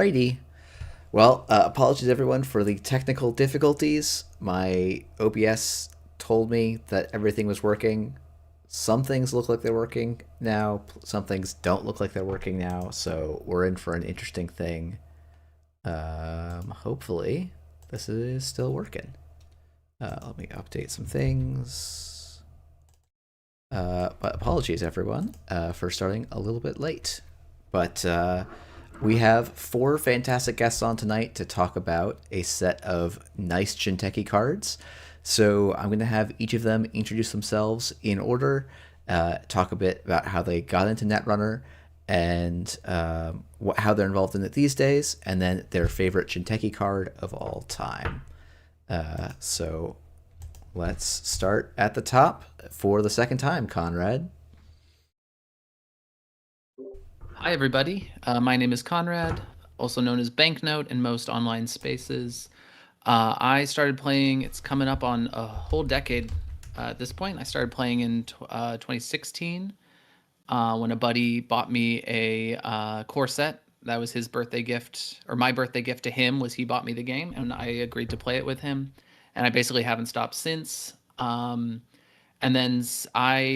Alrighty. Well, apologies everyone for the technical difficulties. My OBS told me that everything was working. Some things look like they're working now. Some things don't look like they're working now. So we're in for an interesting thing. Hopefully, this is still working. Let me update some things. But apologies everyone for starting a little bit late. But we have four fantastic guests on tonight to talk about a set of nice Jinteki cards. So I'm going to have each of them introduce themselves in order, talk a bit about how they got into Netrunner and how they're involved in it these days, and then their favorite Jinteki card of all time. So let's start at the top for the second time, Conrad. Hi, everybody. My name is Conrad, also known as Banknote in most online spaces. I started playing, it's coming up on a whole decade at this point. I started playing in 2016 when a buddy bought me a core set. That was his birthday gift, or my birthday gift to him was he bought me the game, and I agreed to play it with him. And I basically haven't stopped since. And then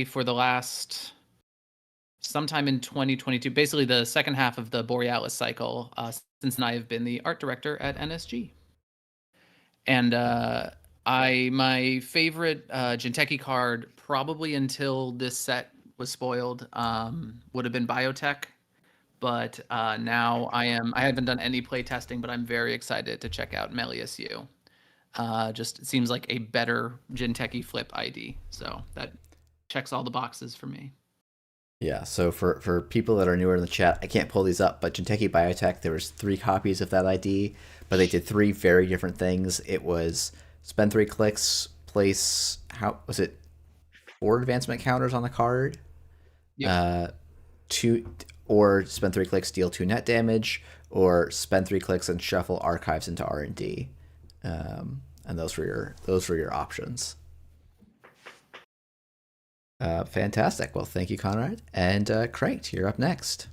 for the last sometime in 2022, basically the second half of the Borealis cycle, since then I have been the art director at NSG. And my favorite Jinteki card, probably until this set was spoiled, would have been Biotech. But now I haven't done any play testing, but I'm very excited to check out Melius U. Just it seems like a better Jinteki flip ID. So that checks all the boxes for me. Yeah, so for people that are newer in the chat, I can't pull these up, but Jinteki Biotech, there was 3 copies of that ID, but they did 3 very different things. It was spend 3 clicks, place, how was it, 4 advancement counters on the card, Yep. 2, or spend 3 clicks, deal 2 net damage, or spend 3 clicks and shuffle archives into R&D. And those were your options. Fantastic. Well, thank you, Conrad. And Cranked, you're up next.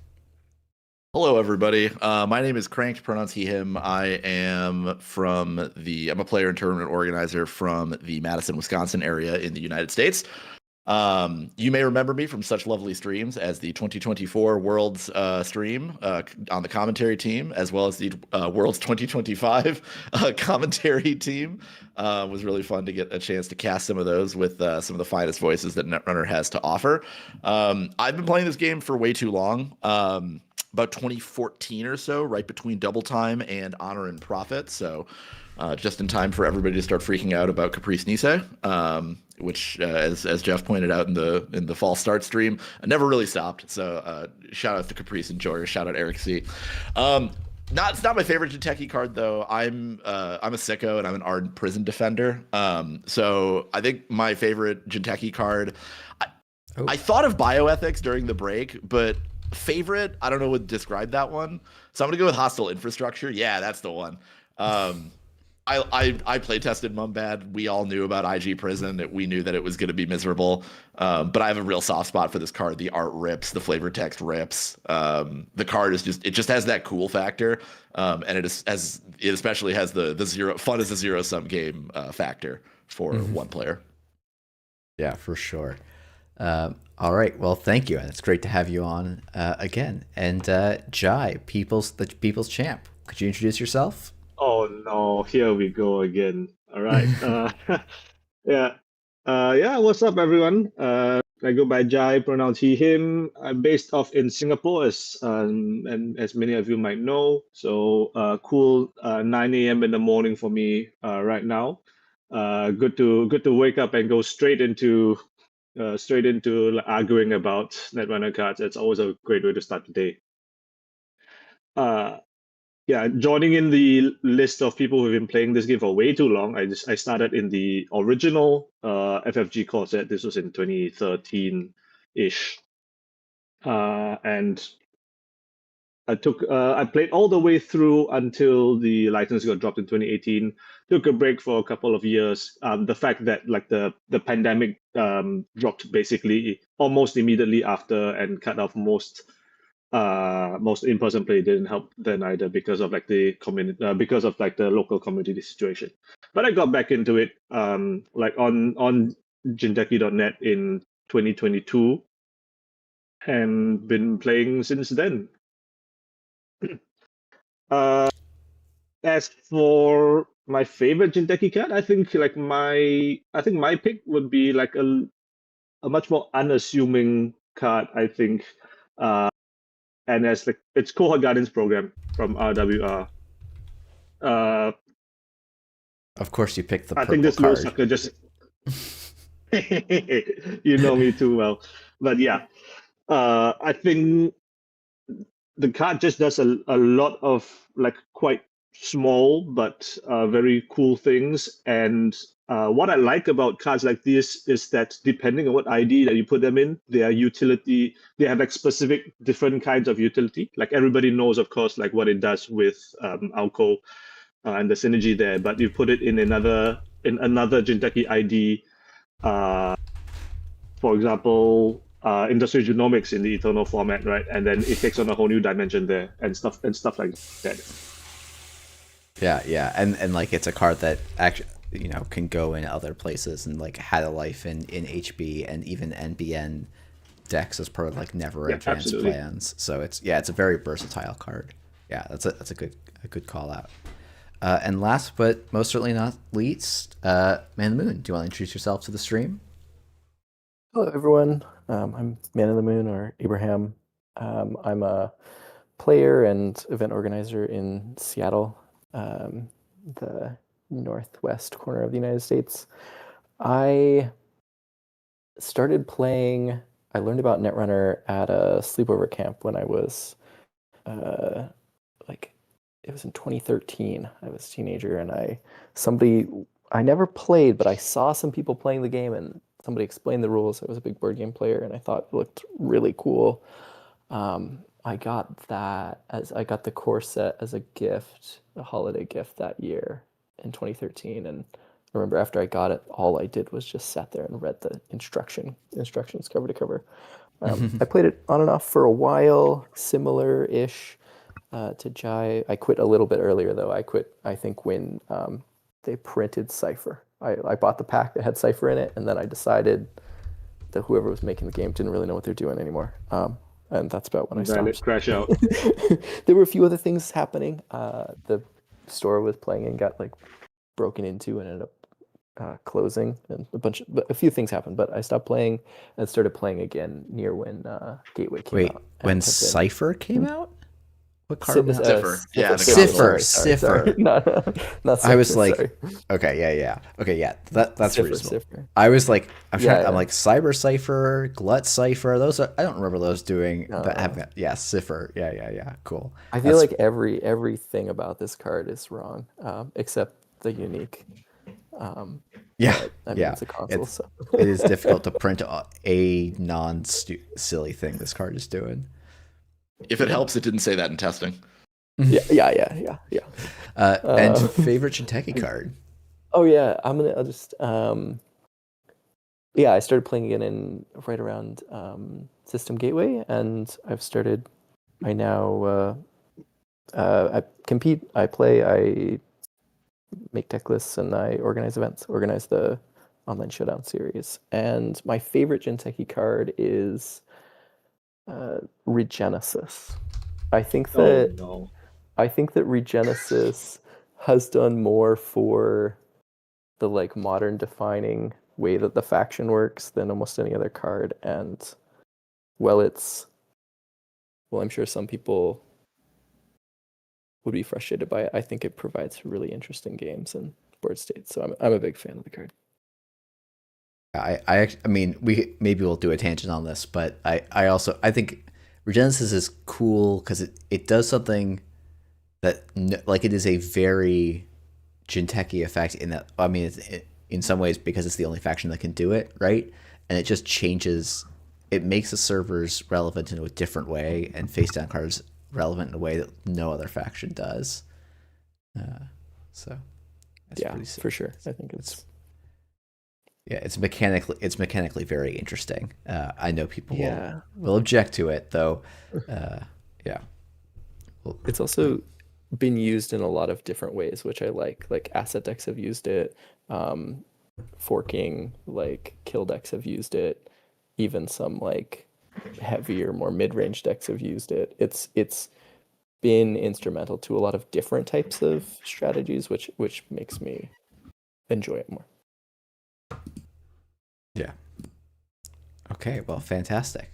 Hello, everybody. My name is Cranked, pronouns he, him. I'm a player and tournament organizer from the Madison, Wisconsin area in the United States. You may remember me from such lovely streams as the 2024 Worlds stream on the commentary team, as well as the Worlds 2025 commentary team. It was really fun to get a chance to cast some of those with some of the finest voices that Netrunner has to offer. I've been playing this game for way too long. About 2014 or so, right between Double Time and Honor and Profit. So just in time for everybody to start freaking out about Caprice Nisei, which, as Jeff pointed out in the false start stream, never really stopped. So shout out to Caprice Enjoyer, shout out Eric C. It's not my favorite Jinteki card though. I'm a sicko and I'm an ardent prison defender. So I think my favorite Jinteki card. I thought of bioethics during the break, but favorite, I don't know what to describe that one. So I'm gonna go with hostile infrastructure. Yeah, that's the one. I play tested Mumbad. We all knew about IG Prison. We knew that it was gonna be miserable. But I have a real soft spot for this card. The art rips, the flavor text rips. The card is just has that cool factor. And it especially has the zero fun as a zero sum game factor for one player. Yeah, for sure. All right. Well, thank you, and it's great to have you on again. And Jai, the people's champ. Could you introduce yourself? Oh no, here we go again. All right. Yeah. Yeah, what's up, everyone? I go by Jai, pronounce he, him. I'm based off in Singapore, and as many of you might know. So cool 9 a.m. in the morning for me right now. Good to wake up and go straight into arguing about Netrunner cards. It's always a great way to start the day. Yeah, joining in the list of people who've been playing this game for way too long. I started in the original FFG core set. This was in 2013-ish. And I played all the way through until the license got dropped in 2018. Took a break for a couple of years. The fact that like the pandemic dropped basically almost immediately after and cut off most most in-person play didn't help then either because of like the community, because of like the local community situation. But I got back into it, like on Jinteki.net in 2022, and been playing since then. As for my favorite Jinteki card, I think my pick would be like a much more unassuming card. I think, and as like it's Cohort Guardians program from RWR. Of course, you picked the I purple think this little card. sucker just you know me too well, but yeah, I think the card just does a lot of like quite small but very cool things. And what I like about cards like this is that depending on what ID that you put them in, their utility, they have like specific different kinds of utility. Like everybody knows, of course, like what it does with Alco and the synergy there. But you put it in another Jinteki ID, for example, industrial genomics in the Eternal format, right? And then it takes on a whole new dimension there, and stuff like that. Yeah, and like it's a card that actually can go in other places and like had a life in HB and even NBN decks as part of like never advanced absolutely. plans. So it's a very versatile card. Yeah, that's a good call out. And last but most certainly not least, Man in the Moon. Do you want to introduce yourself to the stream? Hello, everyone. I'm Man in the Moon, or Abraham. I'm a player and event organizer in Seattle, the northwest corner of the United States. I learned about Netrunner at a sleepover camp when I was, it was in 2013. I was a teenager, and I never played, but I saw some people playing the game, and somebody explained the rules. I was a big board game player, and I thought it looked really cool. I got the core set as a gift, a holiday gift that year in 2013. And I remember after I got it, all I did was just sat there and read the instructions cover to cover. I played it on and off for a while, similar-ish to Jai. I quit a little bit earlier, though. I quit, I think, when they printed Cypher. I bought the pack that had Cypher in it, and then I decided that whoever was making the game didn't really know what they're doing anymore. And that's about when I stopped. Crash out. There were a few other things happening. The store I was playing in got like broken into and ended up closing, and a few things happened. But I stopped playing and started playing again near when Gateway came out. When Cypher came out? What card was that? Cipher. Yeah, Cipher. Not Cypher, I was like, sorry. Okay, yeah. That's Cipher, reasonable. Cipher. I was like, I'm Yeah. like Cyber Cipher, Glut Cipher. I don't remember those doing. But Cipher. Yeah. Cool. I feel like everything about this card is wrong, except the unique. It's a console, so it is difficult to print a silly thing this card is doing. If it helps, it didn't say that in testing. Yeah. And favorite Jinteki card? Oh yeah, I'll just I started playing again in right around System Gateway, and I compete, I play, I make deck lists, and I organize events, organize the online showdown series. And my favorite Jinteki card is Regenesis. I think that Regenesis has done more for the like modern defining way that the faction works than almost any other card. And I'm sure some people would be frustrated by it. I think it provides really interesting games and board states. So I'm a big fan of the card. I mean, we'll do a tangent on this, but I think Regenesis is cool because it does something that it is a very Jinteki effect in that, I mean, in some ways because it's the only faction that can do it, right? And it just changes, it makes the servers relevant in a different way and face down cards relevant in a way that no other faction does. So that's pretty sick. For sure. I think it's mechanically very interesting. I know people will object to it though. Yeah. Well, It's also been used in a lot of different ways, which I like. Like asset decks have used it, forking, like kill decks have used it, even some like heavier, more mid-range decks have used it. It's been instrumental to a lot of different types of strategies, which makes me enjoy it more. yeah. Okay, well, fantastic.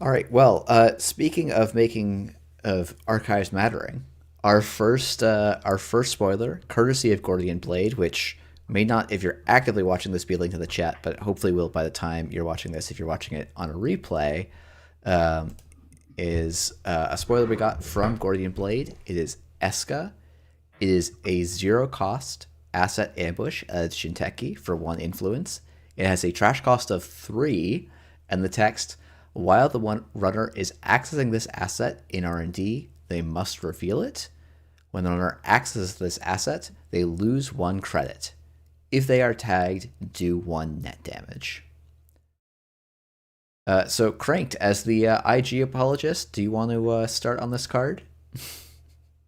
All right, well, speaking of making of archives mattering, our first spoiler, courtesy of Gordian Blade, which may not, if you're actively watching this, be linked in the chat, but hopefully will by the time you're watching this, if you're watching it on a replay, um, is a spoiler we got from Gordian Blade. It is Eska. It is a zero cost asset ambush at Shinteki for 1 influence. It has a trash cost of 3, and the text, while the one runner is accessing this asset in R&D, they must reveal it. When the runner accesses this asset, they lose 1 credit. If they are tagged, do 1 net damage. So, Cranked, as the IG apologist, do you want to start on this card?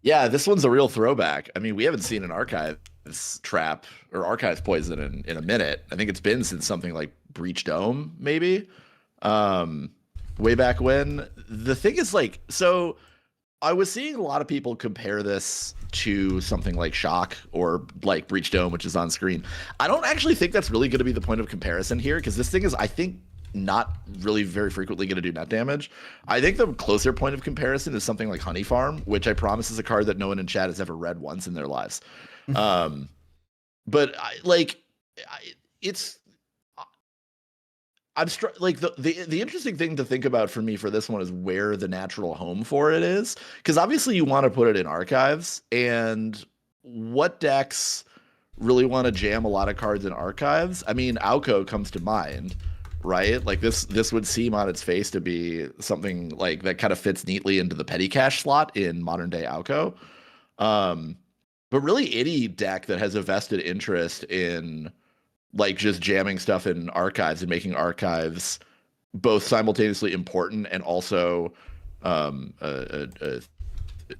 Yeah, this one's a real throwback. I mean, we haven't seen an Archives trap or Archives poison in a minute. I think it's been since something like Breach Dome, maybe. Way back when. The thing is, like, so I was seeing a lot of people compare this to something like Shock or like Breach Dome, which is on screen. I don't actually think that's really going to be the point of comparison here, because this thing is, I think, not really very frequently going to do net damage. I think the closer point of comparison is something like Honey Farm, which I promise is a card that no one in chat has ever read once in their lives. But it's I'm like the interesting thing to think about for me for this one is where the natural home for it is, because obviously you want to put it in archives, and what decks really want to jam a lot of cards in archives? I mean, Auko comes to mind, right? Like this would seem on its face to be something like that kind of fits neatly into the petty cash slot in modern day Auko. But really any deck that has a vested interest in like just jamming stuff in archives and making archives both simultaneously important and also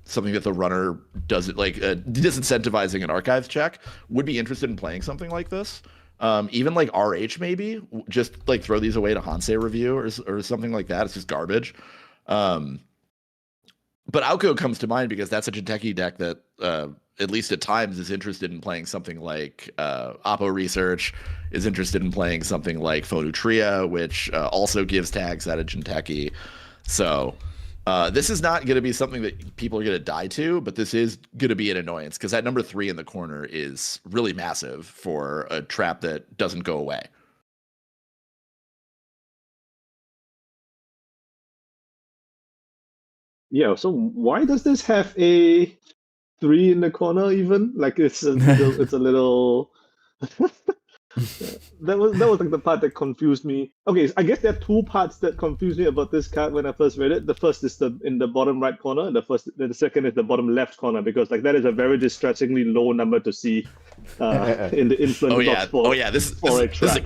something that the runner doesn't like disincentivizing an archives check would be interested in playing something like this. Even like RH maybe just like throw these away to Hansei review or something like that. It's just garbage. But Auko comes to mind because that's a Jinteki deck that at least at times is interested in playing something like Oppo Research, is interested in playing something like Phonutria, which also gives tags out of Jinteki. So this is not going to be something that people are going to die to, but this is going to be an annoyance because that number 3 in the corner is really massive for a trap that doesn't go away. Yeah, so why does this have a 3 in the corner even? Like it's a little that was like the part that confused me. Okay, so I guess there are 2 parts that confused me about this card when I first read it. The first is in the bottom right corner, and the second is the bottom left corner, because like that is a very distressingly low number to see in the influence box for This is a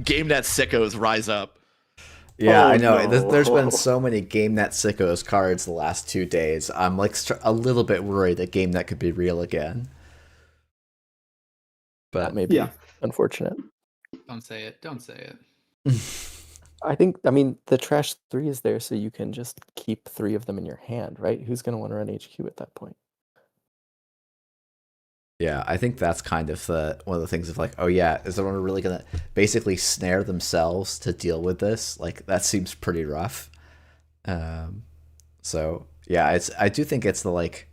game net sickos rise up. Yeah, Oh, I know. no. There's been so many GameNet sickos cards the last 2 days. I'm like a little bit worried that GameNet could be real again. But That may be unfortunate. Don't say it. Don't say it. I mean, the trash 3 is there so you can just keep 3 of them in your hand, right? Who's going to want to run HQ at that point? yeah, I think that's kind of one of the things of like, oh yeah, is the runner really gonna basically snare themselves to deal with this? Like that seems pretty rough. So yeah, I do think it's the like,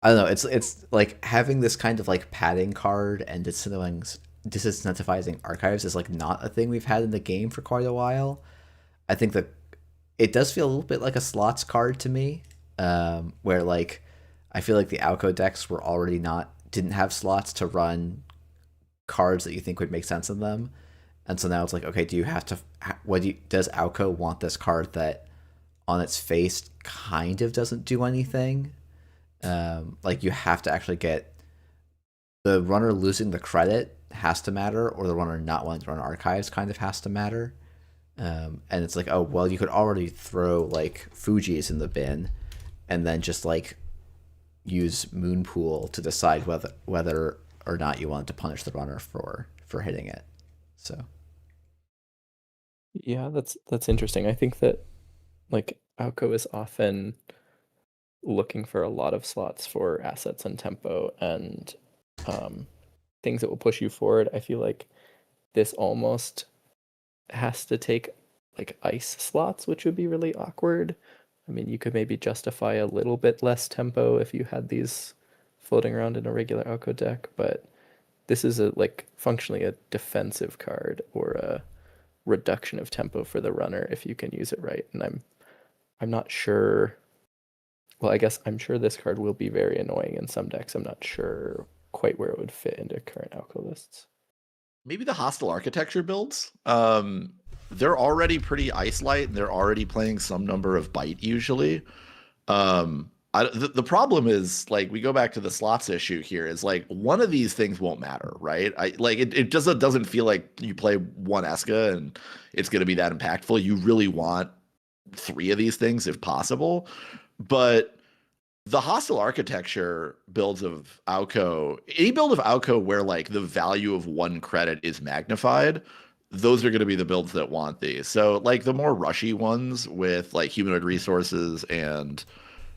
I don't know, it's like having this kind of like padding card and disincentivizing archives is like not a thing we've had in the game for quite a while. I think that it does feel a little bit like a slots card to me, where like I feel like the Auko decks didn't have slots to run cards that you think would make sense in them, and so now it's like, okay, do you have to? Does Auko want this card that, on its face, kind of doesn't do anything? Like you have to actually get the runner losing the credit has to matter, or the runner not wanting to run archives kind of has to matter. And it's like, oh well, you could already throw like Fuji's in the bin, and then just like use Moonpool to decide whether or not you want to punish the runner for hitting it. So Yeah, that's interesting. I think that like Alco is often looking for a lot of slots for assets and tempo and things that will push you forward. I feel like this almost has to take like ice slots, which would be really awkward. I mean, you could maybe justify a little bit less tempo if you had these floating around in a regular Alco deck, but this is a like functionally a defensive card or a reduction of tempo for the runner if you can use it right. And I'm not sure. Well, I guess I'm sure this card will be very annoying in some decks. I'm not sure quite where it would fit into current Alco lists. Maybe the hostile architecture builds. They're already pretty ice light, and they're already playing some number of bite usually. The problem is like we go back to the slots issue here is like one of these things won't matter, right? It just doesn't feel like you play one Eska and it's going to be that impactful. You really want 3 of these things if possible, but the hostile architecture builds of Auco, any build of Auco where like the value of 1 credit is magnified, those are going to be the builds that want these. So like the more rushy ones with like humanoid resources and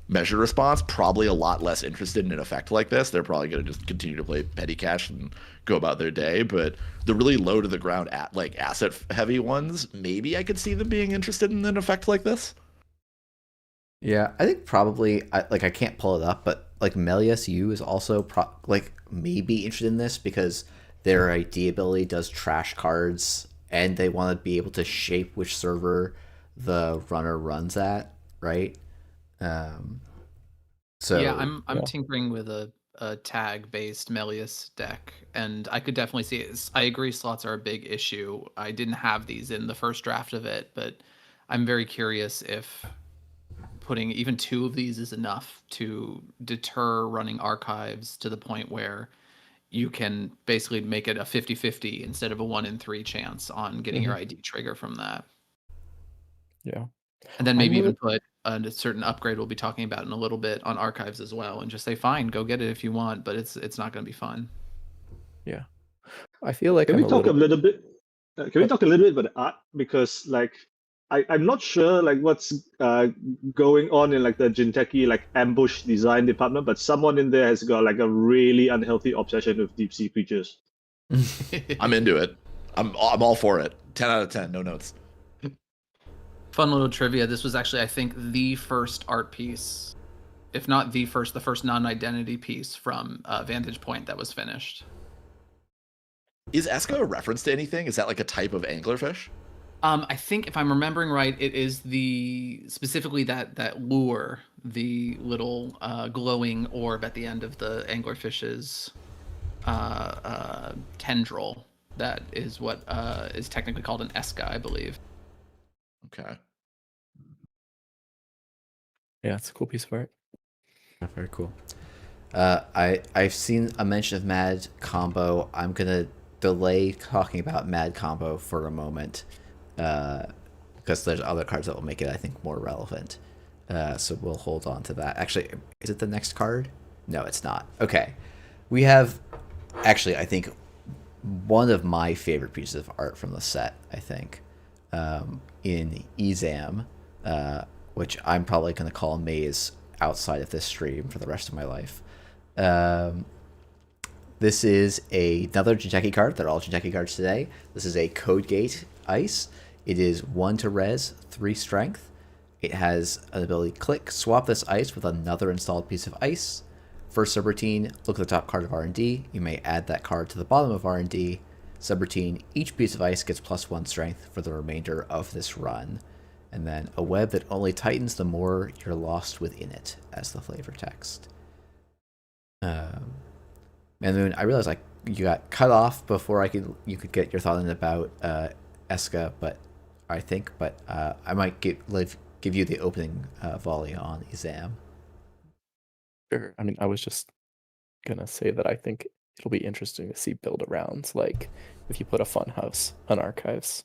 measure response, probably a lot less interested in an effect like this. They're probably going to just continue to play petty cash and go about their day. But the really low to the ground like asset heavy ones, maybe I could see them being interested in an effect like this. yeah, I think probably I can't pull it up, but like Melius U is also like maybe interested in this because their ID ability does trash cards, and they want to be able to shape which server the runner runs at, right? Um, so Yeah, I'm yeah. tinkering with a tag based Melius deck, and I could definitely see it. I agree, slots are a big issue. I didn't have these in the first draft of it, but I'm very curious if putting even 2 of these is enough to deter running archives to the point where you can basically make it a 50-50 instead of a 1 in 3 chance on getting your ID trigger from that. Yeah. And then I maybe really even put a certain upgrade we'll be talking about in a little bit on archives as well, and just say, fine, go get it if you want, but it's not going to be fun. yeah. I feel like Can I'm we a talk a little little bit? Can we oh, talk a little bit about the art? Because like I'm not sure like what's going on in like the Jinteki like ambush design department, but someone in there has got like a really unhealthy obsession with deep sea creatures. I'm into it. I'm all for it. 10 out of 10, no notes. Fun little trivia. This was actually, I think, the first art piece, if not the first non-identity piece from Vantage Point that was finished. Is Eska a reference to anything? Is that like a type of anglerfish? I think if I'm remembering right, it is specifically that lure, the little glowing orb at the end of the anglerfish's tendril. That is what is technically called an Eska, I believe. Okay. yeah, it's a cool piece of art. very cool. I've seen a mention of Mad Combo. I'm gonna delay talking about Mad Combo for a moment, because there's other cards that will make it, I think, more relevant. So we'll hold on to that. Actually, is it the next card? No, it's not. Okay, we have actually, I think, one of my favorite pieces of art from the set. I think, in Ezam, which I'm probably gonna call Maze outside of this stream for the rest of my life. This is another Jinteki card. They're all Jinteki cards today. This is a Code Gate Ice. It is 1 to res, 3 strength. It has an ability click, swap this ice with another installed piece of ice. First subroutine, look at the top card of R&D. You may add that card to the bottom of R&D. Subroutine, each piece of ice gets +1 strength for the remainder of this run. And then a web that only tightens the more you're lost within it as the flavor text. Moon, I realized you got cut off before you could get your thought in about Eska, but I might give you the opening volley on Exam. Sure. I mean, I was just gonna say that I think it'll be interesting to see build arounds. Like if you put a fun house on archives,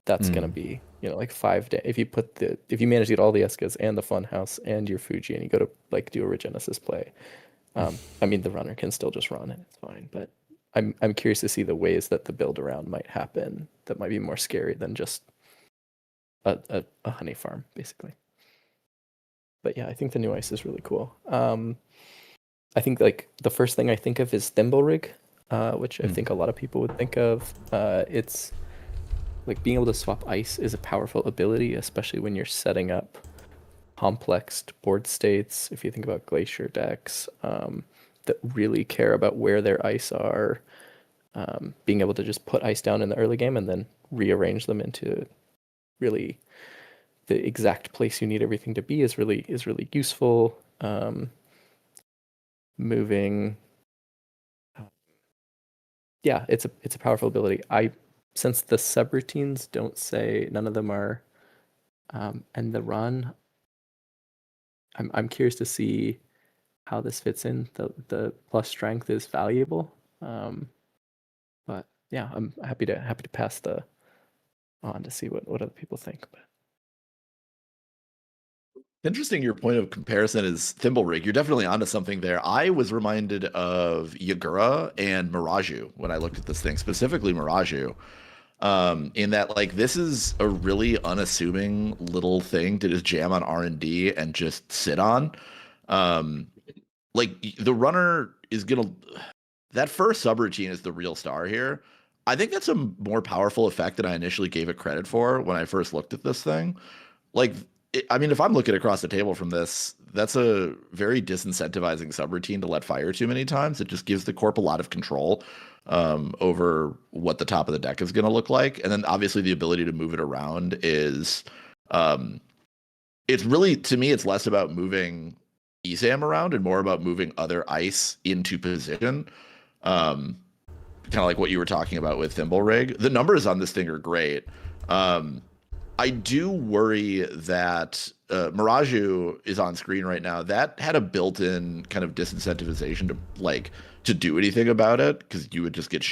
that's gonna be, you know, like 5 days. If you manage to get all the Eskas and the Funhouse and your Fuji, and you go to like do a Regenesis play, I mean, the runner can still just run and it's fine. But I'm curious to see the ways that the build around might happen that might be more scary than just a honey farm, basically. But yeah, I think the new ice is really cool. I think like the first thing I think of is Thimble Rig, which I think a lot of people would think of. It's like being able to swap ice is a powerful ability, especially when you're setting up complex board states. If you think about glacier decks that really care about where their ice are, being able to just put ice down in the early game and then rearrange them into really the exact place you need everything to be is really useful. Moving, yeah, it's a powerful ability. Since the subroutines don't say, none of them are end the run, I'm curious to see how this fits in. The plus strength is valuable, but yeah, I'm happy to pass the on to see what other people think. But Interesting, your point of comparison is Thimble Rig. You're definitely onto something there. I was reminded of Yagura and Miraju when I looked at this thing, specifically Miraju. In that, like, this is a really unassuming little thing to just jam on R&D and just sit on. Like, the runner is gonna... That first subroutine is the real star here. I think that's a more powerful effect than I initially gave it credit for when I first looked at this thing. Like, I mean, if I'm looking across the table from this, that's a very disincentivizing subroutine to let fire too many times. It just gives the corp a lot of control over what the top of the deck is going to look like. And then obviously the ability to move it around is, it's really, to me, it's less about moving ESAM around and more about moving other ice into position. Kind of like what you were talking about with Thimble Rig. The numbers on this thing are great. I do worry that Miraju is on screen right now. That had a built-in kind of disincentivization to do anything about it because you would just get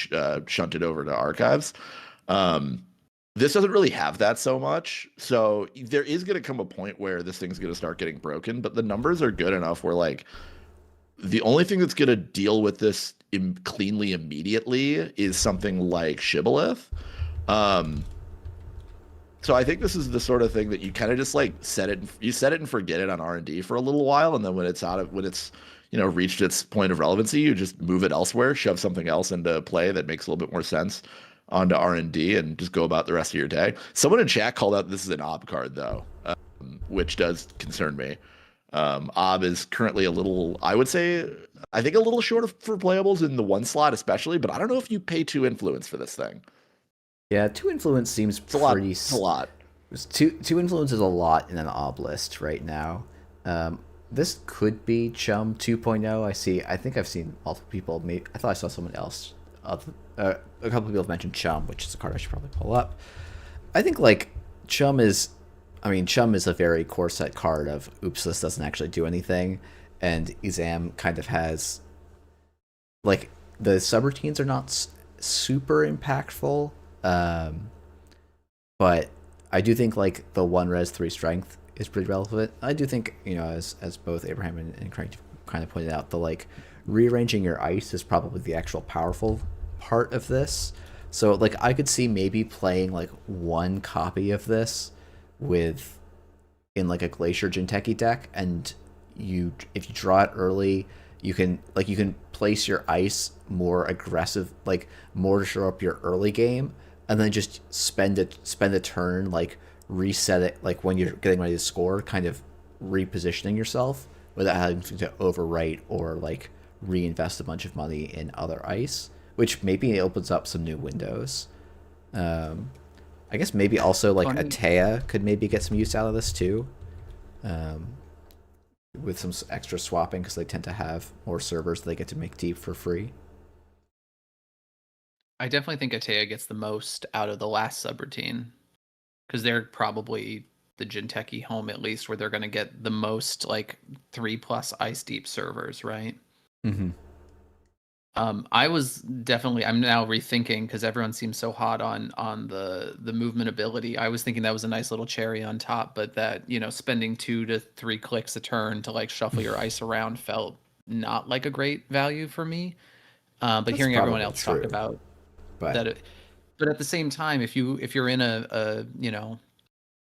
shunted over to archives. This doesn't really have that so much. So there is going to come a point where this thing's going to start getting broken, but the numbers are good enough where like the only thing that's going to deal with this cleanly immediately is something like Shibboleth. So I think this is the sort of thing that you kind of just like set it and forget it on R&D for a little while, and then when it's reached its point of relevancy, you just move it elsewhere, shove something else into play that makes a little bit more sense onto R&D, and just go about the rest of your day. Someone in chat called out this is an OB card though, which does concern me. OB is currently a little, I would say, I think a little short for playables in the 1 slot especially, but I don't know if you pay 2 influence for this thing. Yeah, 2 influence seems It's a lot. 2 influence is a lot in an ob list right now. This could be Chum 2.0. I think I've seen multiple people. I thought I saw someone else. A couple of people have mentioned Chum, which is a card I should probably pull up. I think like Chum is a very core set card of oops, this doesn't actually do anything, and Izam kind of has like the subroutines are not super impactful. But I do think like the 1 res 3 strength is pretty relevant. I do think, as both Abraham and Craig kind of pointed out, the like rearranging your ice is probably the actual powerful part of this. So like I could see maybe playing like 1 copy of this in like a Glacier Jinteki deck, and if you draw it early, you can place your ice more aggressive, like more to show up your early game, and then just spend a turn, like reset it, like when you're getting ready to score, kind of repositioning yourself without having to overwrite or like reinvest a bunch of money in other ice, which maybe opens up some new windows. I guess maybe also like Atea could maybe get some use out of this too, with some extra swapping because they tend to have more servers they get to make deep for free. I definitely think Atea gets the most out of the last subroutine because they're probably the Jinteki home, at least, where they're going to get the most like 3+ ice deep servers, right? Mm-hmm. I was definitely. I'm now rethinking because everyone seems so hot on the movement ability. I was thinking that was a nice little cherry on top, but that spending 2 to 3 clicks a turn to like shuffle your ice around felt not like a great value for me. But That's hearing everyone probably else talk true, about but that, but at the same time, if you're in a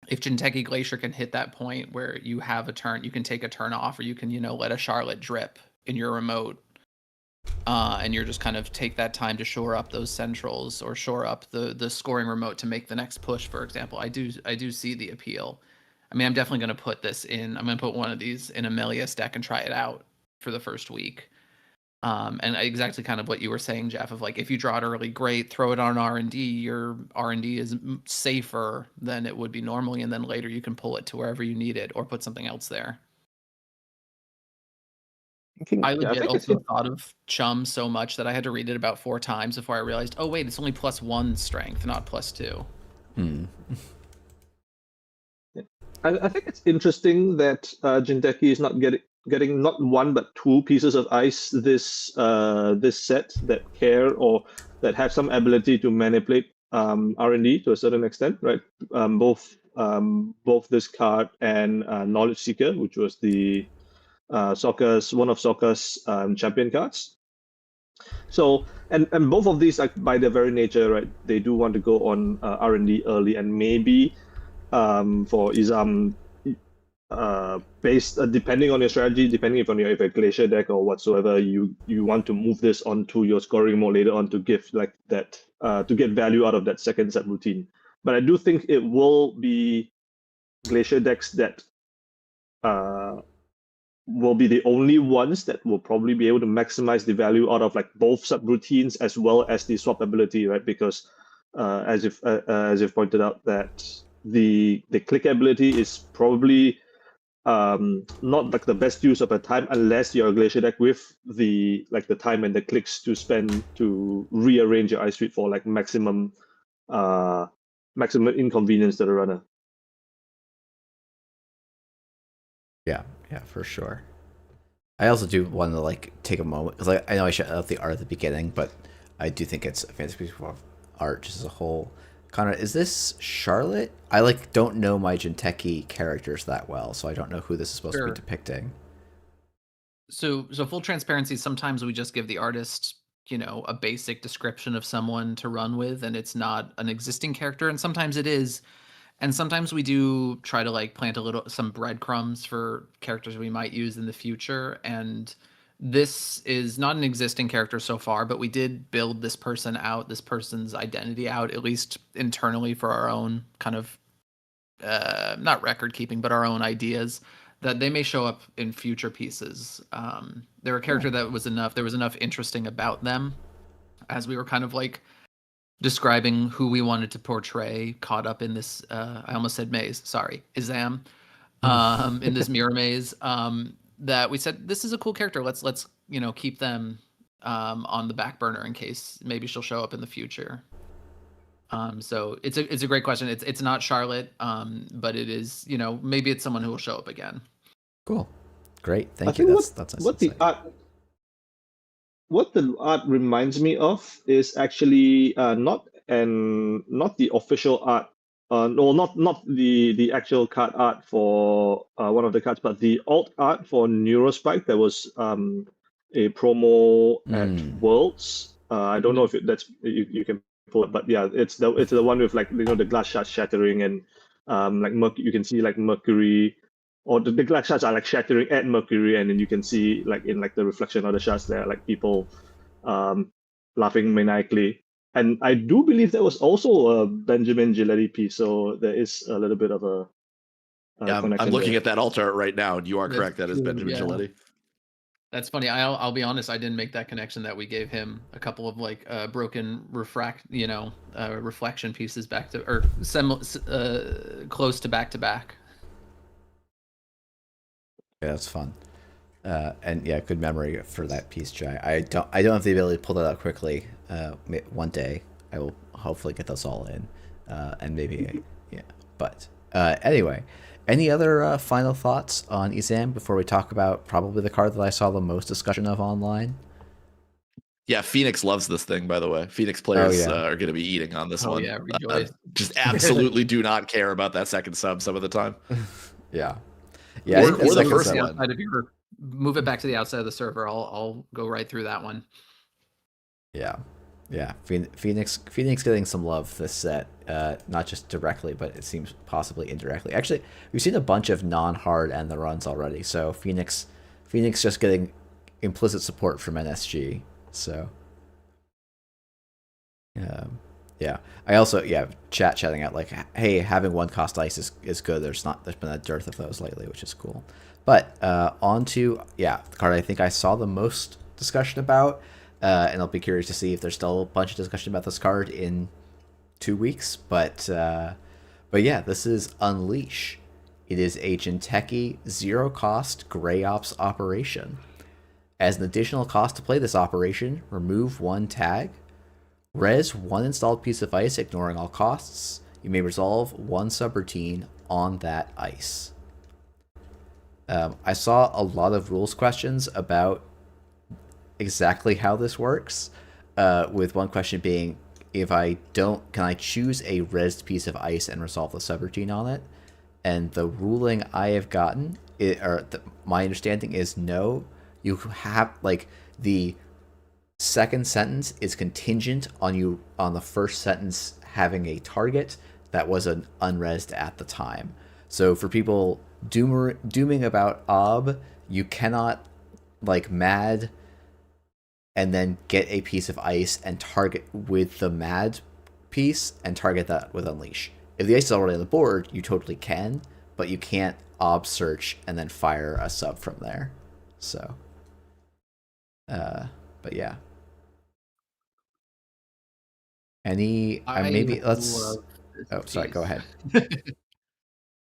if Jinteki Glacier can hit that point where you have a turn, you can take a turn off, or you can let a Charlotte drip in your remote. And you're just kind of take that time to shore up those centrals or shore up the scoring remote to make the next push, for example. I do see the appeal. I mean, I'm definitely going to put this in. I'm going to put one of these in a Melius deck and try it out for the first week. And exactly kind of what you were saying, Jeff, of like if you draw it early, great, throw it on R&D. Your R&D is safer than it would be normally, and then later you can pull it to wherever you need it or put something else there. I I legit think it's also thought of Chum so much that I had to read it about 4 times before I realized, oh wait, it's only +1 strength, not +2. I think it's interesting that Jinteki is not getting not 1 but 2 pieces of ice this set that care or that have some ability to manipulate R&D to a certain extent, right? Both this card and Knowledge Seeker, which was the one of Sokka's champion cards. So and both of these, like by their very nature, right, they do want to go on R&D early, and maybe for Izam, based depending on your strategy, depending if you're a glacier deck or whatsoever, you want to move this onto your scoring mode later on to give like that to get value out of that second set routine. But I do think it will be glacier decks that will be the only ones that will probably be able to maximize the value out of like both subroutines as well as the swap ability, right? Because as you've pointed out, that the click ability is probably not like the best use of a time unless you're a glacier deck with the time and the clicks to spend to rearrange your ice street for like maximum inconvenience to the runner. yeah, for sure. I also do want to like take a moment because I know I should have the art at the beginning, but I do think it's a fantastic piece of art just as a whole. Connor, is this Charlotte? I like don't know my Jinteki characters that well, so I don't know who this is supposed to be depicting. So full transparency, sometimes we just give the artist, a basic description of someone to run with, and it's not an existing character, and sometimes it is. And sometimes we do try to like plant some breadcrumbs for characters we might use in the future. And this is not an existing character so far, but we did build this person out, this person's identity out, at least internally for our own kind of not record keeping, but our own ideas that they may show up in future pieces. They're a character that was there was enough interesting about them as we were kind of like describing who we wanted to portray caught up in this I almost said maze, sorry, Izam, in this mirror maze, that we said this is a cool character, let's keep them on the back burner in case maybe she'll show up in the future. So it's a great question. It's not Charlotte, but it is, maybe it's someone who will show up again. Cool, great, thank you. That's what the art reminds me of is actually not the official art, no, not the actual card art for one of the cards, but the alt art for Neurospike that was a promo at Worlds. I don't know if you can pull it, but yeah, it's the one with like the glass shards shattering and like you can see like Mercury. Or the glass shards are like shattering at Mercury, and then you can see like in like the reflection of the shards there, like people laughing maniacally. And I do believe that was also a Benjamin Giletti piece, so there is a little bit of a connection. I'm looking there. at that alt art right now, and you are correct. That is Benjamin Giletti. That's funny. I'll be honest. I didn't make that connection that we gave him a couple of like broken reflection pieces back to or close to back. Yeah, that's fun. And yeah, good memory for that piece, Jai. I don't have the ability to pull that out quickly. One day I will hopefully get those all in, and maybe yeah. But anyway, any other final thoughts on Izam before we talk about probably the card that I saw the most discussion of online? Yeah, Phoenix loves this thing, by the way. Phoenix players yeah. are going to be eating on this Oh one. yeah, rejoice. Just absolutely do not care about that second sub some of the time. Yeah. Yeah, I Or- think that or the second first sub- one. Outside of your, move it back to the outside of the server. I'll go right through that one. Yeah, yeah. Phoenix getting some love this set, not just directly, but it seems possibly indirectly. Actually, we've seen a bunch of non-hard end the runs already. So Phoenix just getting implicit support from NSG. So, yeah. I also chatting out like, hey, having one cost ice is good. There's been a dearth of those lately, which is cool. But on to the card I think I saw the most discussion about. And I'll be curious to see if there's still a bunch of discussion about this card in 2 weeks. But yeah, this is Unleash. It is a Jinteki 0-cost Grey Ops operation. As an additional cost to play this operation, remove 1 tag. Res 1 installed piece of ice, ignoring all costs. You may resolve 1 subroutine on that ice. I saw a lot of rules questions about exactly how this works, with one question being, can I choose a rezzed piece of ice and resolve the subroutine on it? And the ruling I have gotten, my understanding is no. You have, like, the second sentence is contingent on the first sentence having a target that was an unrezzed at the time. So for people dooming about Ob, you cannot, like, mad and then get a piece of ice and target with the mad piece and target that with Unleash. If the ice is already on the board, you totally can, but you can't Ob search and then fire a sub from there. So, but yeah. Maybe let's. love this Oh, sorry. Go piece. ahead.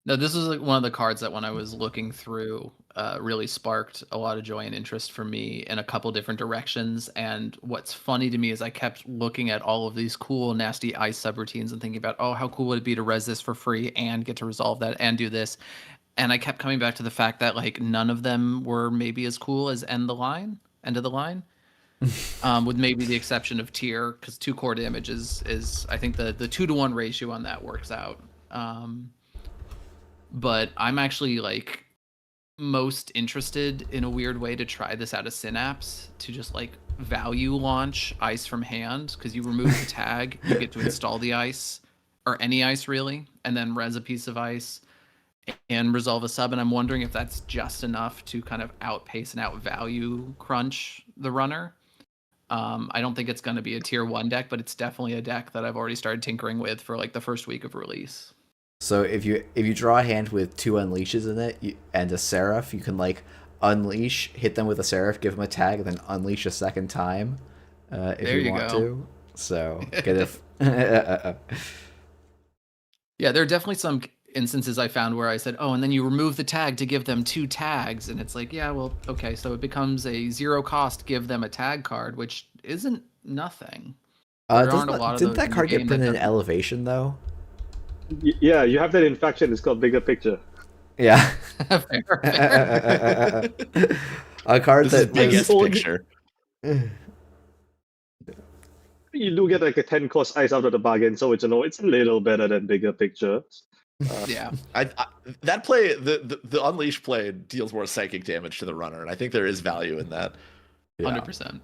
No, this was like one of the cards that when I was looking through, really sparked a lot of joy and interest for me in a couple different directions. And what's funny to me is I kept looking at all of these cool, nasty ice subroutines and thinking about, oh, how cool would it be to res this for free and get to resolve that and do this. And I kept coming back to the fact that like none of them were maybe as cool as end of the line. With maybe the exception of Tier, because 2 core damage is I think the 2-to-1 ratio on that works out. But I'm actually like most interested in a weird way to try this out of Synapse, to just like value launch ice from hand, because you remove the tag, you get to install the ice, or any ice really, and then res a piece of ice and resolve a sub. And I'm wondering if that's just enough to kind of outpace and outvalue crunch the runner. I don't think it's going to be a tier 1 deck, but it's definitely a deck that I've already started tinkering with for like the first week of release. So if you draw a hand with 2 unleashes in it and a Seraph, you can like unleash, hit them with a Seraph, give them a tag, and then unleash a second time if you want to. So get it. Yeah, there are definitely some instances I found where I said, oh, and then you remove the tag to give them 2 tags. And it's like, yeah, well, okay, so it becomes a 0 cost, give them a tag card, which isn't nothing. Didn't that card get printed in Elevation, though? Yeah, you have that in Faction. It's called Bigger Picture. Yeah. Fair. A card This is that biggest was... picture. You do get like a 10-cost ice out of the bargain, so it's a little better than Bigger Picture. Yeah, that play, the Unleash play deals more psychic damage to the runner, and I think there is value in that. 100%.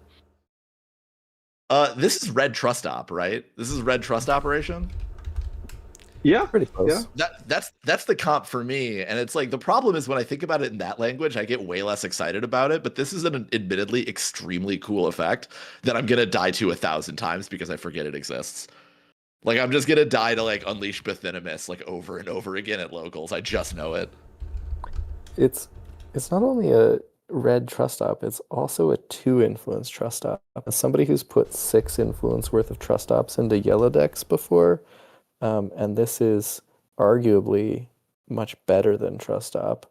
This is Red Trust Op, right? This is Red Trust Operation. Yeah, Pretty close. Yeah. That's the comp for me, and it's like the problem is when I think about it in that language, I get way less excited about it. But this is an admittedly extremely cool effect that I'm gonna die to 1,000 times because I forget it exists. Like I'm just gonna die to like Unleash Bathinimus like over and over again at locals. I just know it. It's not only a red trust op, it's also a 2 influence trust op. As somebody who's put 6 influence worth of trust ops into yellow decks before, and this is arguably much better than trust op.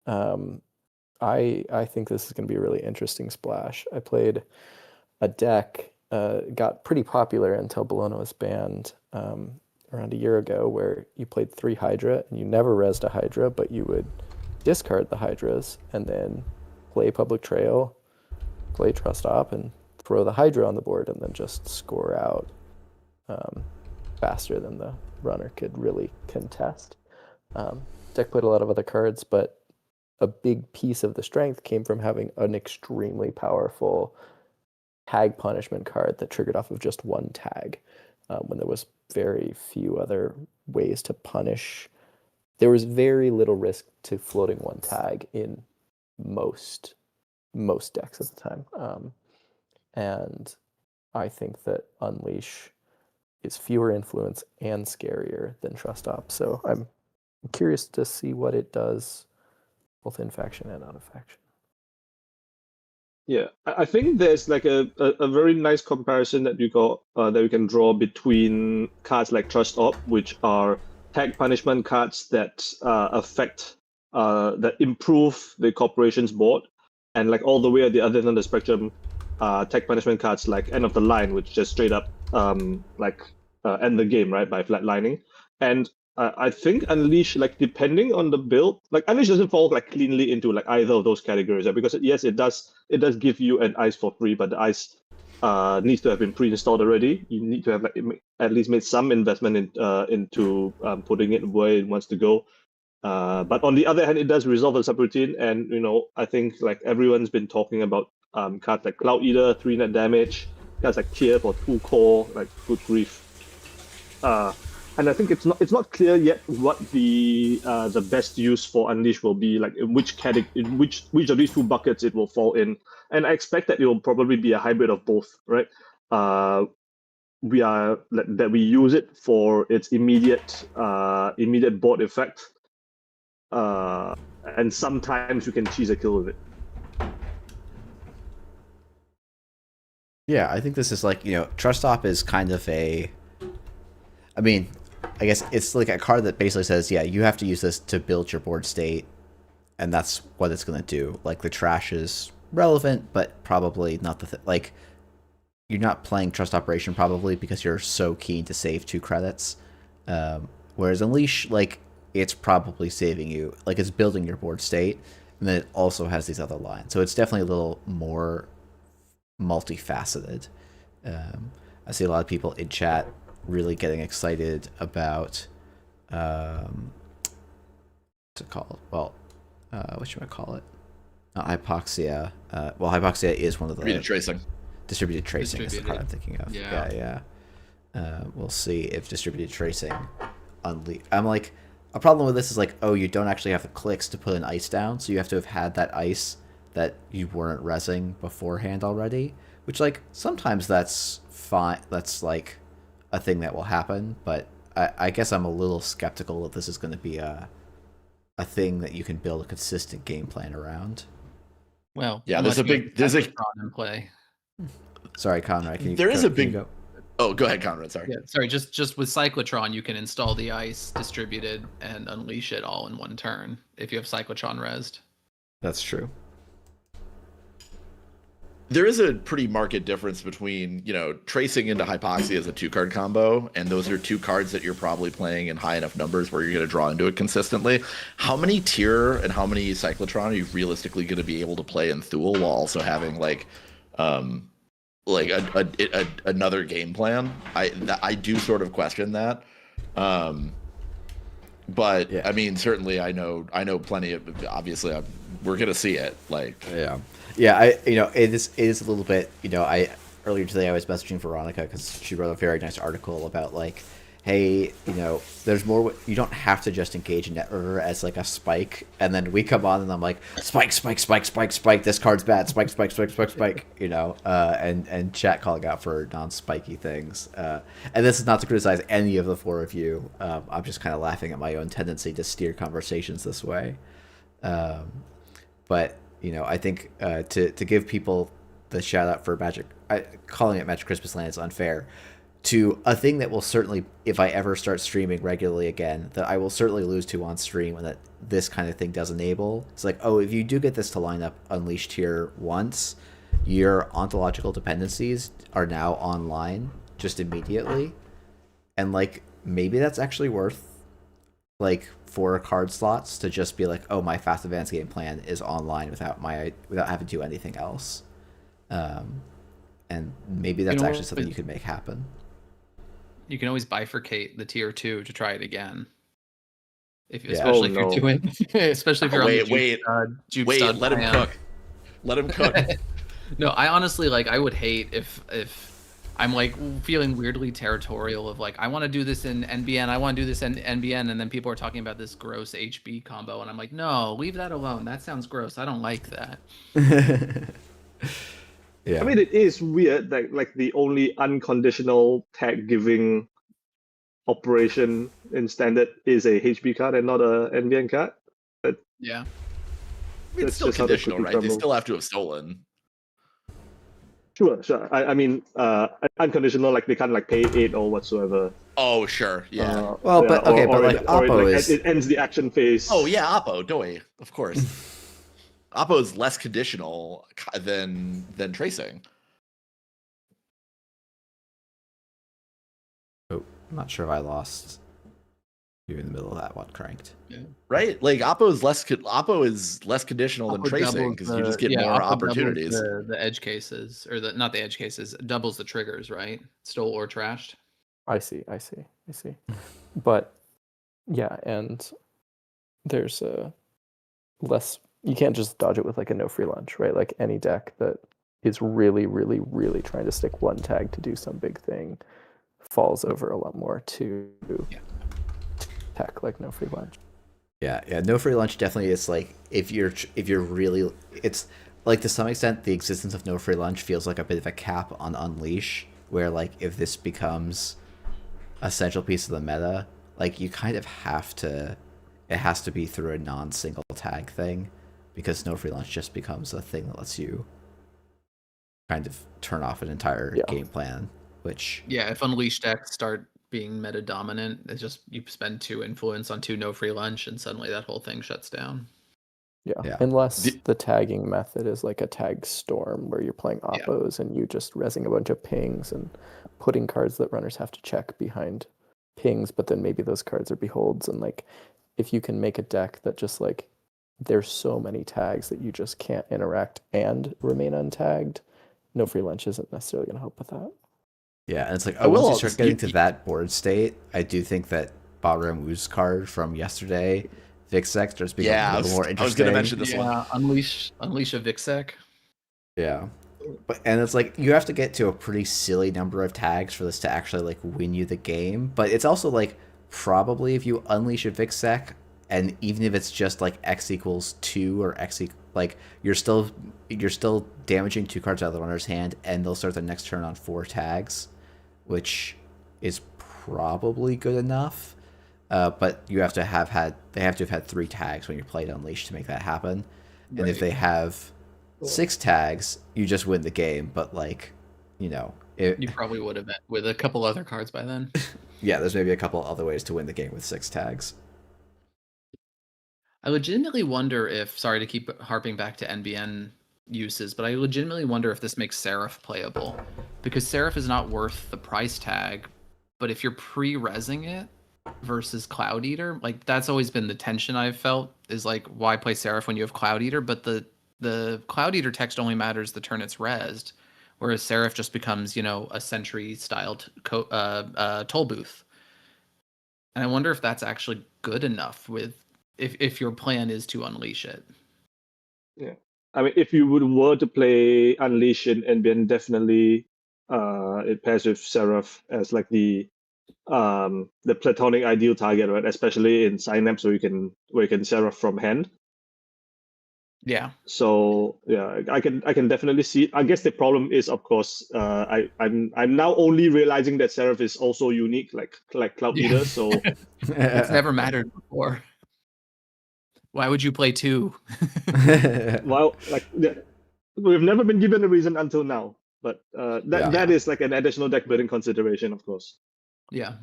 I think this is going to be a really interesting splash. I played a deck, got pretty popular until Bologna was banned around a year ago, where you played 3 Hydra and you never rezzed a Hydra, but you would discard the Hydras and then play Public Trail, play Trust Op, and throw the Hydra on the board and then just score out faster than the runner could really contest. Deck played a lot of other cards, but a big piece of the strength came from having an extremely powerful tag punishment card that triggered off of just one tag, when there was very few other ways to punish. There was very little risk to floating one tag in most decks at the time. And I think that Unleash is fewer influence and scarier than Trust Op. So I'm curious to see what it does both in faction and out of faction. Yeah, I think there's like a very nice comparison that we can draw between cards like Trust Op, which are tag punishment cards that that improve the corporation's board, and like all the way at the other end of the spectrum, tag punishment cards like End of the Line, which just straight up end the game, right, by flatlining. And I think Unleash, like depending on the build, like Unleash doesn't fall like cleanly into like either of those categories, right? Because yes, it does give you an ice for free, but the ice needs to have been pre-installed already. You need to have like at least made some investment into putting it where it wants to go. But on the other hand, it does resolve the subroutine, and I think like everyone's been talking about cards like Cloud Eater, 3-net damage, cards like Tear for 2 core, like good grief. And I think it's not clear yet what the best use for Unleash will be, like in which which of these two buckets it will fall in. And I expect that it will probably be a hybrid of both, right? We use it for its immediate board effect, and sometimes we can cheese a kill with it. Yeah, I think this is like, Trust Op is kind of I guess it's like a card that basically says, yeah, you have to use this to build your board state, and that's what it's going to do. Like, the trash is relevant, but probably not like, you're not playing Trust Operation probably because you're so keen to save 2 credits. Whereas Unleash, like, it's probably saving you, like, it's building your board state, and then it also has these other lines. So it's definitely a little more multifaceted. I see a lot of people in chat really getting excited about what should I call it? Not hypoxia. Hypoxia is one of the distributed tracing is the card I'm thinking of. Yeah. We'll see if distributed tracing I'm like, a problem with this is like, oh, you don't actually have the clicks to put an ice down, so you have to have had that ice that you weren't resing beforehand already, which, like, sometimes that's fine. That's like a thing that will happen, but I guess I'm a little skeptical that this is going to be a thing that you can build a consistent game plan around. Well, yeah, there's a in play. Sorry, Conrad. Go? Oh, go ahead, Conrad. Sorry. Yeah, sorry. Just with Cyclotron, you can install the ice distributed and unleash it all in one turn if you have Cyclotron resed. That's true. There is a pretty marked difference between, tracing into Hypoxia as a 2-card combo, and those are 2 cards that you're probably playing in high enough numbers where you're going to draw into it consistently. How many Tier and how many Cyclotron are you realistically going to be able to play in Thule while also having another game plan? I do sort of question that. But yeah. I mean, certainly I know plenty of, obviously we're going to see it. Yeah, it is a little bit, earlier today I was messaging Veronica because she wrote a very nice article about, like, hey, there's more, you don't have to just engage Netrunner as, like, a spike, and then we come on and I'm like, spike, this card's bad, spike, and chat calling out for non-spiky things. And this is not to criticize any of the 4 of you. I'm just kind of laughing at my own tendency to steer conversations this way. But I think to give people the shout out for calling it Magic Christmas Land is unfair. To a thing that will certainly, if I ever start streaming regularly again, that I will certainly lose to on stream, and that this kind of thing does enable. It's like, oh, if you do get this to line up Unleashed here once, your ontological dependencies are now online just immediately, and like maybe that's actually worth like 4 card slots to just be like, oh, my fast advanced game plan is online without having to do anything else. and maybe that's know actually what? something you could make happen. You can always bifurcate the tier 2 to try it again. Yeah. Especially Oh, if you're no. doing, especially if you're on the juke Wait, stud let him plan. cook. Let him cook. No, I honestly like. I would hate if I'm like feeling weirdly territorial of like I want to do this in NBN, I want to do this in NBN, and then people are talking about this gross HB combo, and I'm like, no, leave that alone. That sounds gross. I don't like that. Yeah. I mean, it is weird that like the only unconditional tag giving operation in standard is a HB card and not a NBN card. Yeah. It's That's still just how the conditional, cookie right? They crumbles. still have to have stolen. Sure. I mean, unconditional, like they can't like pay 8 or whatsoever. Oh, sure. Yeah. Well, but okay, but like Oppo is. It ends the action phase. Oh, yeah, Oppo, Doi, of course. Oppo is less conditional than tracing. Oh, I'm not sure if I lost you in the middle of that one, Cranked. Yeah. Right? Like Oppo is less conditional than Oppo tracing doubles because you just get more Oppo doubles opportunities. The edge cases, or not the edge cases, doubles the triggers, right? Stole or trashed. I see. But yeah, and there's less. You can't just dodge it with like a no free lunch, right? Like any deck that is really, really, really trying to stick one tag to do some big thing falls over a lot more to tech like no free lunch. Yeah, no free lunch definitely is like if you're really, it's like to some extent the existence of no free lunch feels like a bit of a cap on Unleash, where like if this becomes a central piece of the meta, like you kind of have to, it has to be through a non-single tag thing, because no free lunch just becomes a thing that lets you kind of turn off an entire game plan, which if Unleashed decks start being meta dominant, it's just you spend 2 influence on 2 no free lunch and suddenly that whole thing shuts down. Yeah. Unless the tagging method is like a tag storm where you're playing oppos and you just rezzing a bunch of pings and putting cards that runners have to check behind pings, but then maybe those cards are beholds, and like if you can make a deck that just like there's so many tags that you just can't interact and remain untagged, no free lunch isn't necessarily going to help with that. Yeah, and it's like, once you start getting to that board state, I do think that Baramu's card from yesterday, Vixek, starts becoming a little more interesting. I was going to mention this one. Unleash a Vixek. Yeah. And it's like, you have to get to a pretty silly number of tags for this to actually, like, win you the game. But it's also, like, probably if you unleash a Vixek, and even if it's just, like, X equals 2 or X equals, like, you're still damaging 2 cards out of the runner's hand, and they'll start the next turn on 4 tags, which is probably good enough. But you have to have had 3 tags when you played Unleashed to make that happen. Right. And if they have 6 tags, you just win the game. But like, you probably would have with a couple other cards by then. Yeah, there's maybe a couple other ways to win the game with 6 tags. I legitimately wonder if, sorry to keep harping back to NBN uses, but I legitimately wonder if this makes Seraph playable, because Seraph is not worth the price tag, but if you're pre-resing it versus Cloud Eater, like that's always been the tension I've felt, is like, why play Seraph when you have Cloud Eater? But the Cloud Eater text only matters the turn it's rezzed, whereas Seraph just becomes, a Sentry-styled toll booth. And I wonder if that's actually good enough if your plan is to unleash it. Yeah. I mean, if you were to play Unleash in NBN, definitely it pairs with Seraph as like the platonic ideal target, right? Especially in Synapse where you can Seraph from hand. Yeah. So yeah, I can definitely see it. I guess the problem is, of course, I'm now only realizing that Seraph is also unique, like Cloud Eater. So it's never mattered before. Why would you play 2? Well, we've never been given a reason until now, but that is like an additional deck building consideration, of course. Yeah.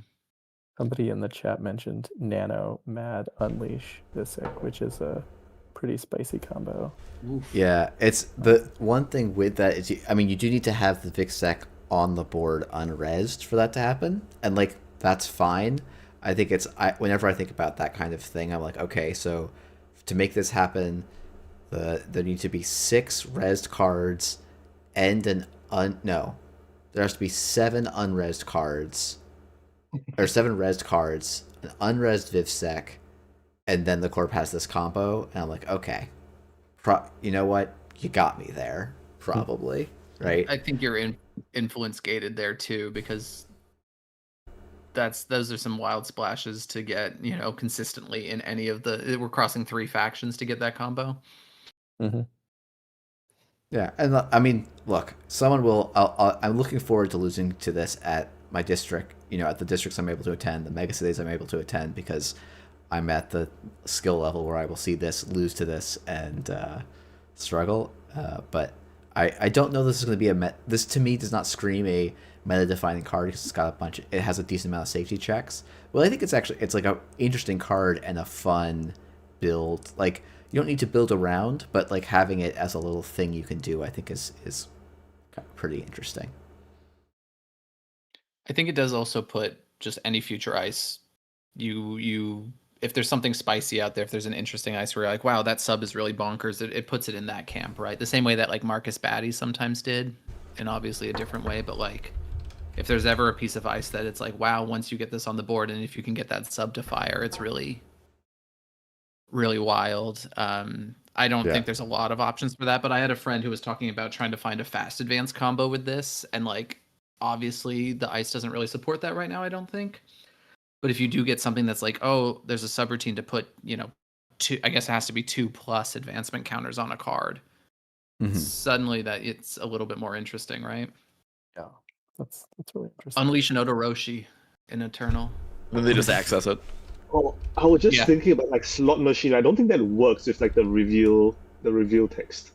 Somebody in the chat mentioned Nano Mad Unleash Visik, which is a pretty spicy combo. Oof. Yeah, it's the one thing with that is, you do need to have the Vixek on the board unrezzed for that to happen, and like that's fine. I think whenever I think about that kind of thing, I'm like, okay, so to make this happen, there need to be 6 rezzed cards and an no, there has to be 7 unresed cards, or 7 resed cards, an unresed Vivsec, and then the corp has this combo, and I'm like, okay, you know what? You got me there, probably, right? I think you're influence gated there too, because those are some wild splashes to get, consistently in any of the. We're crossing 3 factions to get that combo. Mm-hmm. Yeah, and I mean, look, someone will. I'm looking forward to losing to this at my district. At the districts I'm able to attend, the megacities I'm able to attend, because I'm at the skill level where I will see this, lose to this, and struggle. But I don't know this is going to be this to me does not scream a meta-defining card because it's got it has a decent amount of safety checks. Well, I think it's like a interesting card and a fun build. Like, you don't need to build around, but like having it as a little thing you can do, I think is pretty interesting. I think it does also put just any future ice. If there's something spicy out there, if there's an interesting ice where you're like, wow, that sub is really bonkers, it puts it in that camp, right? The same way that like Marcus Batty sometimes did, in obviously a different way, but like if there's ever a piece of ice that it's like, wow, once you get this on the board and if you can get that sub to fire, it's really, really wild. I don't think there's a lot of options for that, but I had a friend who was talking about trying to find a fast advance combo with this, and like obviously the ice doesn't really support that right now, I don't think. But if you do get something that's like, oh, there's a subroutine to put, I guess it has to be 2+ advancement counters on a card. Mm-hmm. Suddenly that it's a little bit more interesting, right? Yeah, that's really interesting. Unleash an Odoroshi in Eternal. Then they just access it. Oh, I was just thinking about like slot machine. I don't think that works with like the reveal text.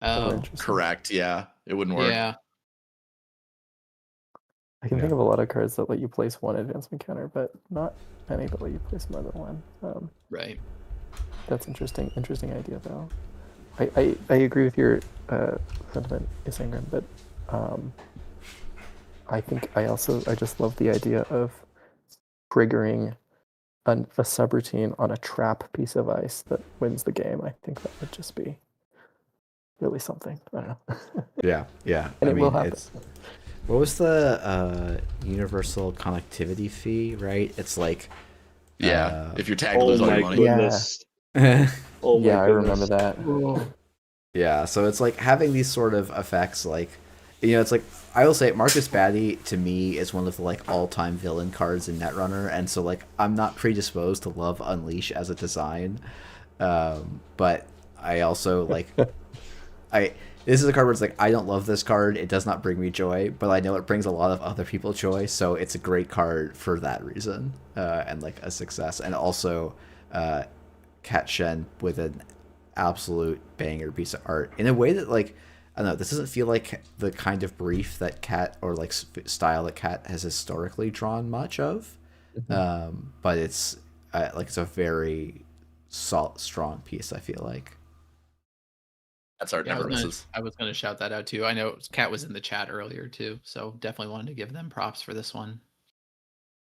Oh, correct. Yeah, it wouldn't work. Yeah. I can think of a lot of cards that let you place 1 advancement counter, but not many that let you place more than 1. Right. That's interesting. Interesting idea, though. I agree with your sentiment, Isengrim, but I think I just love the idea of triggering a subroutine on a trap piece of ice that wins the game. I think that would just be really something. I don't know. Yeah. And it will happen. What was the universal connectivity fee, right? It's like... if you're tagged, lose all your money. Goodness. Yeah. Oh my I remember that. Yeah, so it's like having these sort of effects, like, it's like, I will say Marcus Batty, to me, is one of the, like, all-time villain cards in Netrunner, and so, like, I'm not predisposed to love Unleash as a design, but I also, like... This is a card where it's like, I don't love this card, it does not bring me joy, but I know it brings a lot of other people joy, so it's a great card for that reason, and like a success. And also, Cat Shen with an absolute banger piece of art, in a way that, like, I don't know, this doesn't feel like the kind of brief that Cat, or like style that Cat has historically drawn much of, but it's it's a very strong piece, I feel like. That's art never misses. I was going to shout that out too. I know Kat was in the chat earlier too, so definitely wanted to give them props for this one.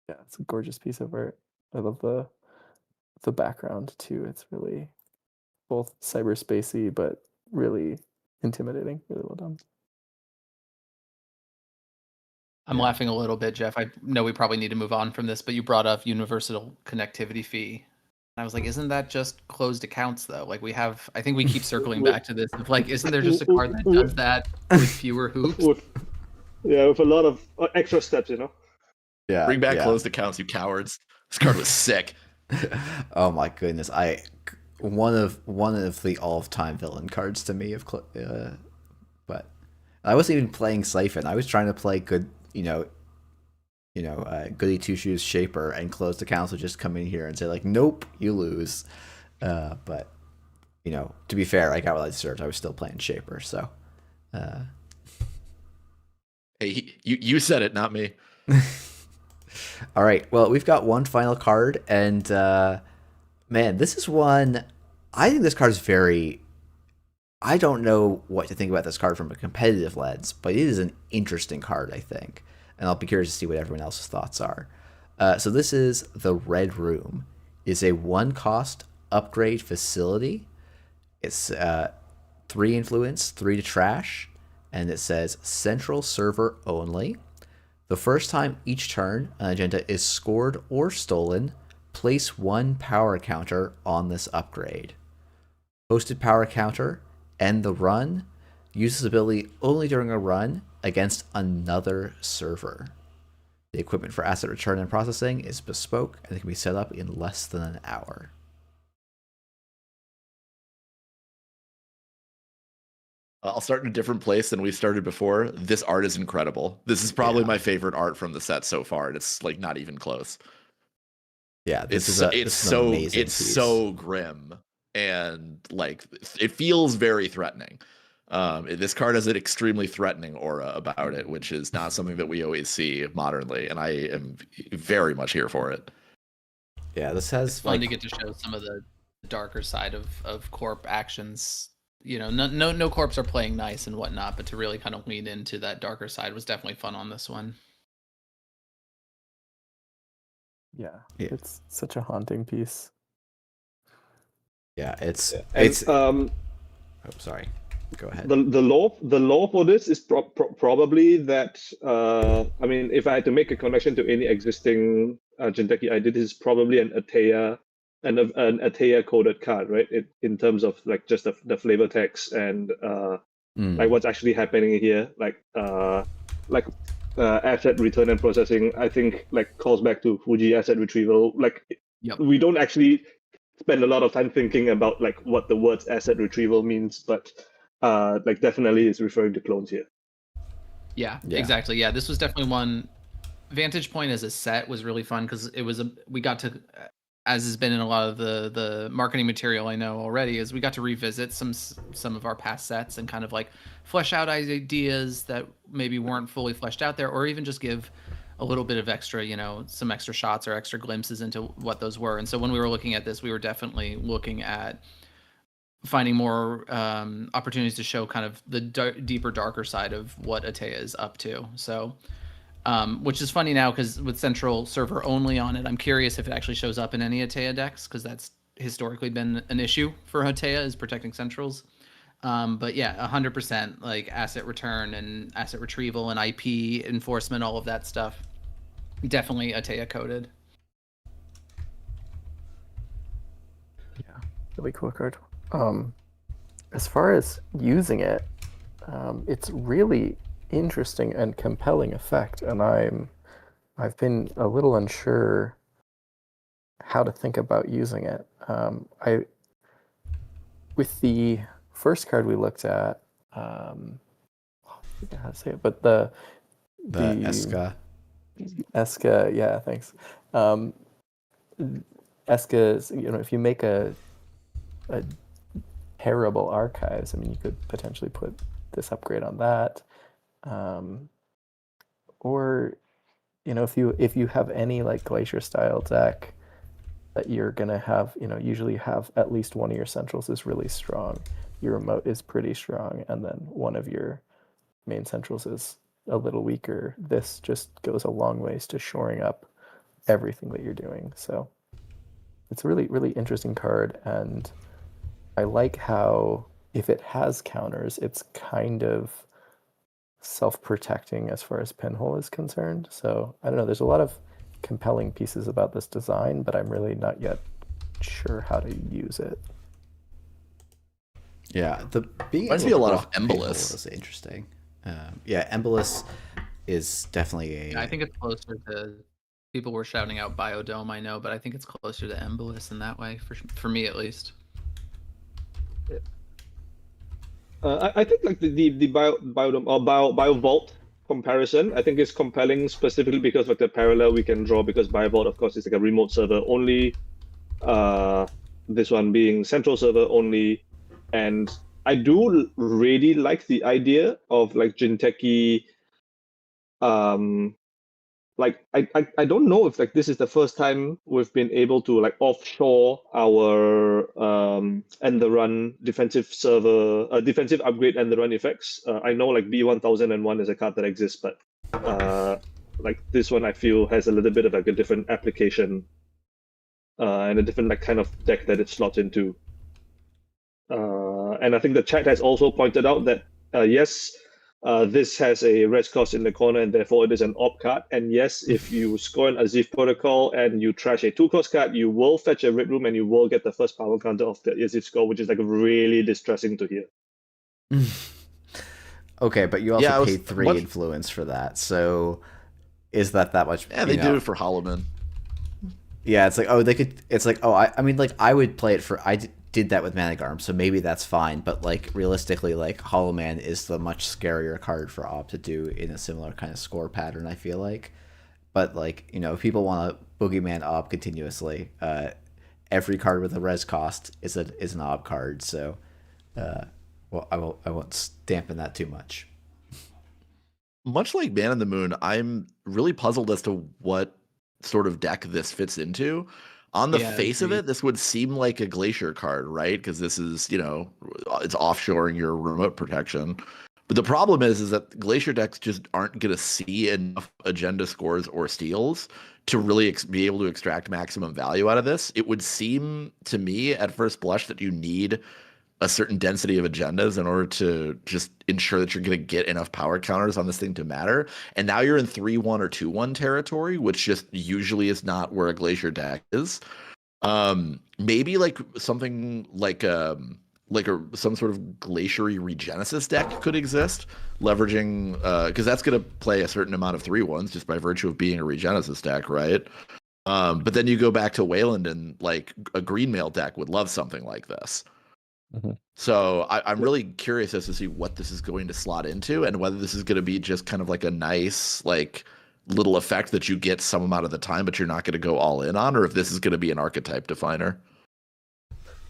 Yeah, it's a gorgeous piece of art. I love the background too. It's really both cyberspacey but really intimidating. Really well done. I'm laughing a little bit, Jeff. I know we probably need to move on from this, but you brought up universal connectivity fee. I was like, isn't that just closed accounts though? Like I think we keep circling back to this. Like, isn't there just a card that does that with fewer hoops? With a lot of extra steps, Yeah. Bring back closed accounts, you cowards. This card was sick. Oh my goodness. One of the all-time villain cards to me, but I wasn't even playing Siphon. I was trying to play good, Goody Two Shoes Shaper, and closed accounts would just come in here and say like, nope, you lose. But to be fair, I got what I deserved. I was still playing Shaper, so. Hey, you said it, not me. All right. Well, we've got one final card, and man, this is one. I think this card is very. I don't know what to think about this card from a competitive lens, but it is an interesting card, I think. And I'll be curious to see what everyone else's thoughts are. So this is the Red Room. It's a 1-cost upgrade facility. It's 3 influence, 3 to trash, and it says central server only. The first time each turn an agenda is scored or stolen, place 1 power counter on this upgrade. Posted power counter, end the run, use this ability only during a run against another server. The equipment for asset return and processing is bespoke and it can be set up in less than an hour. I'll start in a different place than we started before. This art is incredible. This is probably my favorite art from the set so far, and it's like not even close. Yeah, It's an amazing piece. so grim, and like it feels very threatening. This card has an extremely threatening aura about it, which is not something that we always see modernly, and I am very much here for it. Yeah, this has It's fun to get to show some of the darker side of corp actions. You know, no corps are playing nice and whatnot, but to really kind of lean into that darker side was definitely fun on this one. Yeah, it's such a haunting piece. Yeah, it's And, oh, sorry. Go ahead. The law for this is probably that I mean, if I had to make a connection to any existing Jinteki I did, this is probably an Atea coded card, right? In terms of like just the flavor text and like what's actually happening here, like asset return and processing. I think like calls back to Fuji asset retrieval. Like we don't actually spend a lot of time thinking about like what the words asset retrieval means, but like definitely is referring to clones here. Yeah, exactly. Yeah, this was definitely one. Vantage Point as a set was really fun because it was we got to, as has been in a lot of the marketing material I know already, is we got to revisit some of our past sets and kind of like flesh out ideas that maybe weren't fully fleshed out there, or even just give a little bit of extra, you know, some extra shots or extra glimpses into what those were. And so when we were looking at this, we were definitely looking at finding more opportunities to show kind of the deeper, darker side of what Atea is up to. So, which is funny now because with central server only on it, I'm curious if it actually shows up in any Atea decks, because that's historically been an issue for Atea, is protecting centrals. But yeah, 100% like asset return and asset retrieval and IP enforcement, all of that stuff. Definitely Atea coded. Yeah, really cool card. As far as using it, it's really interesting and compelling effect, and I've been a little unsure how to think about using it. With the first card we looked at, I forget how to say it, but the Eska. Eska, yeah, thanks. Eska is, you know, if you make a terrible archives, I mean, you could potentially put this upgrade on that, or you know, if you have any like Glacier style deck that you're gonna have, you know, usually have at least one of your centrals is really strong, your remote is pretty strong, and then one of your main centrals is a little weaker. This just goes a long ways to shoring up everything that you're doing. So it's a really, really interesting card, and I like how if it has counters, it's kind of self-protecting as far as Pinhole is concerned. So I don't know, there's a lot of compelling pieces about this design, but I'm really not yet sure how to use it. Yeah, the being reminds me a lot of Embolus is interesting. Yeah, Embolus is definitely I think it's closer to, people were shouting out Biodome, I know, but I think it's closer to Embolus in that way, for me at least. I think like the Biodome or BioVault comparison, I think is compelling specifically because of the parallel we can draw, because BioVault, of course, is like a remote server only. This one being central server only, and I do really like the idea of like Jinteki. Like I don't know if like this is the first time we've been able to like offshore our end the run defensive server defensive upgrade end the run effects. I know like B1001 is a card that exists, but like this one I feel has a little bit of like a different application and a different like kind of deck that it slots into. And I think the chat has also pointed out that yes, This has a res cost in the corner, and therefore it is an op card. And yes, if you score an Azif Protocol and you trash a 2-cost card, you will fetch a red room and you will get the first power counter of the Azif score, which is like really distressing to hear. Okay, but you also Yeah, paid 3 influence for that, so is that much? Yeah, they do it for Holloman. Yeah, it's like, oh, they could. It's like, oh, I mean, like, I would play it for. Did that with Managarm, so maybe that's fine. But like, realistically, like, Hollow Man is the much scarier card for Ob to do in a similar kind of score pattern, I feel like. But like, you know, if people want to Boogeyman Ob continuously, every card with a res cost is an Ob card. So, well, I won't dampen that too much. Much like Man in the Moon, I'm really puzzled as to what sort of deck this fits into. On the face of it, this would seem like a Glacier card, right? Because this is, you know, it's offshoring your remote protection. But the problem is that Glacier decks just aren't going to see enough agenda scores or steals to really be able to extract maximum value out of this. It would seem to me at first blush that you need a certain density of agendas in order to just ensure that you're going to get enough power counters on this thing to matter. And now you're in 3-1 or 2-1 territory, which just usually is not where a Glacier deck is. Maybe like something like some sort of Glaciery Regenesis deck could exist, leveraging because that's going to play a certain amount of 3-1s just by virtue of being a Regenesis deck, right? But then you go back to Wayland, and like a Greenmail deck would love something like this. Mm-hmm. So I'm really curious as to see what this is going to slot into, and whether this is going to be just kind of like a nice like little effect that you get some amount of the time, but you're not going to go all in on, or if this is going to be an archetype definer.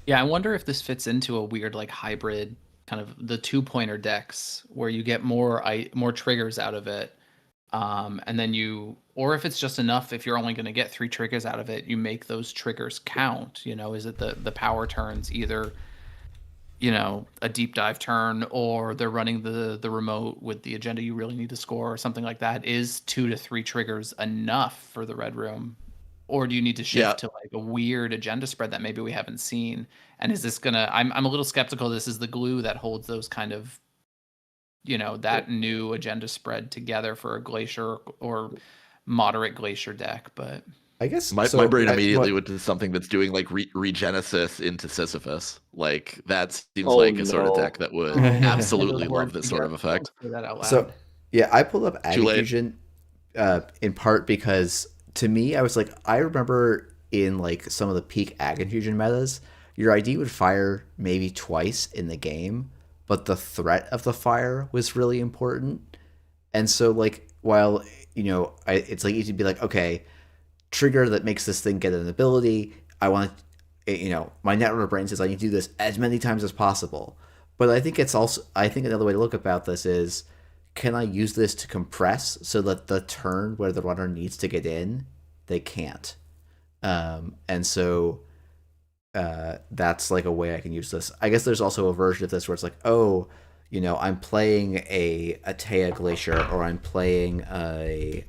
Yeah, I wonder if this fits into a weird like hybrid kind of the 2-pointer decks where you get more triggers out of it, and then or if it's just enough, if you're only going to get 3 triggers out of it, you make those triggers count. You know, is it the power turns either, you know, a deep dive turn, or they're running the remote with the agenda you really need to score or something like that? Is 2 to 3 triggers enough for the red room, or do you need to shift to like a weird agenda spread that maybe we haven't seen? And is this gonna? I'm a little skeptical. This is the glue that holds those kind of, you know, that new agenda spread together for a Glacier or moderate Glacier deck, but. I guess my brain immediately went to something that's doing like Regenesis into Sisyphus. Like that seems like a sort of deck that would absolutely love this sort of effect. So yeah, I pulled up Ag Infusion in part because to me, I was like, I remember in like some of the peak Ag Infusion metas, your ID would fire maybe twice in the game, but the threat of the fire was really important. And so like, while, you know, it's like easy to be like, okay, trigger that makes this thing get an ability. I want to, you know, my network brain says I need to do this as many times as possible. But I think another way to look about this is, can I use this to compress so that the turn where the runner needs to get in, they can't. And so that's like a way I can use this. I guess there's also a version of this where it's like, oh, you know, I'm playing a Taya Glacier, or I'm playing a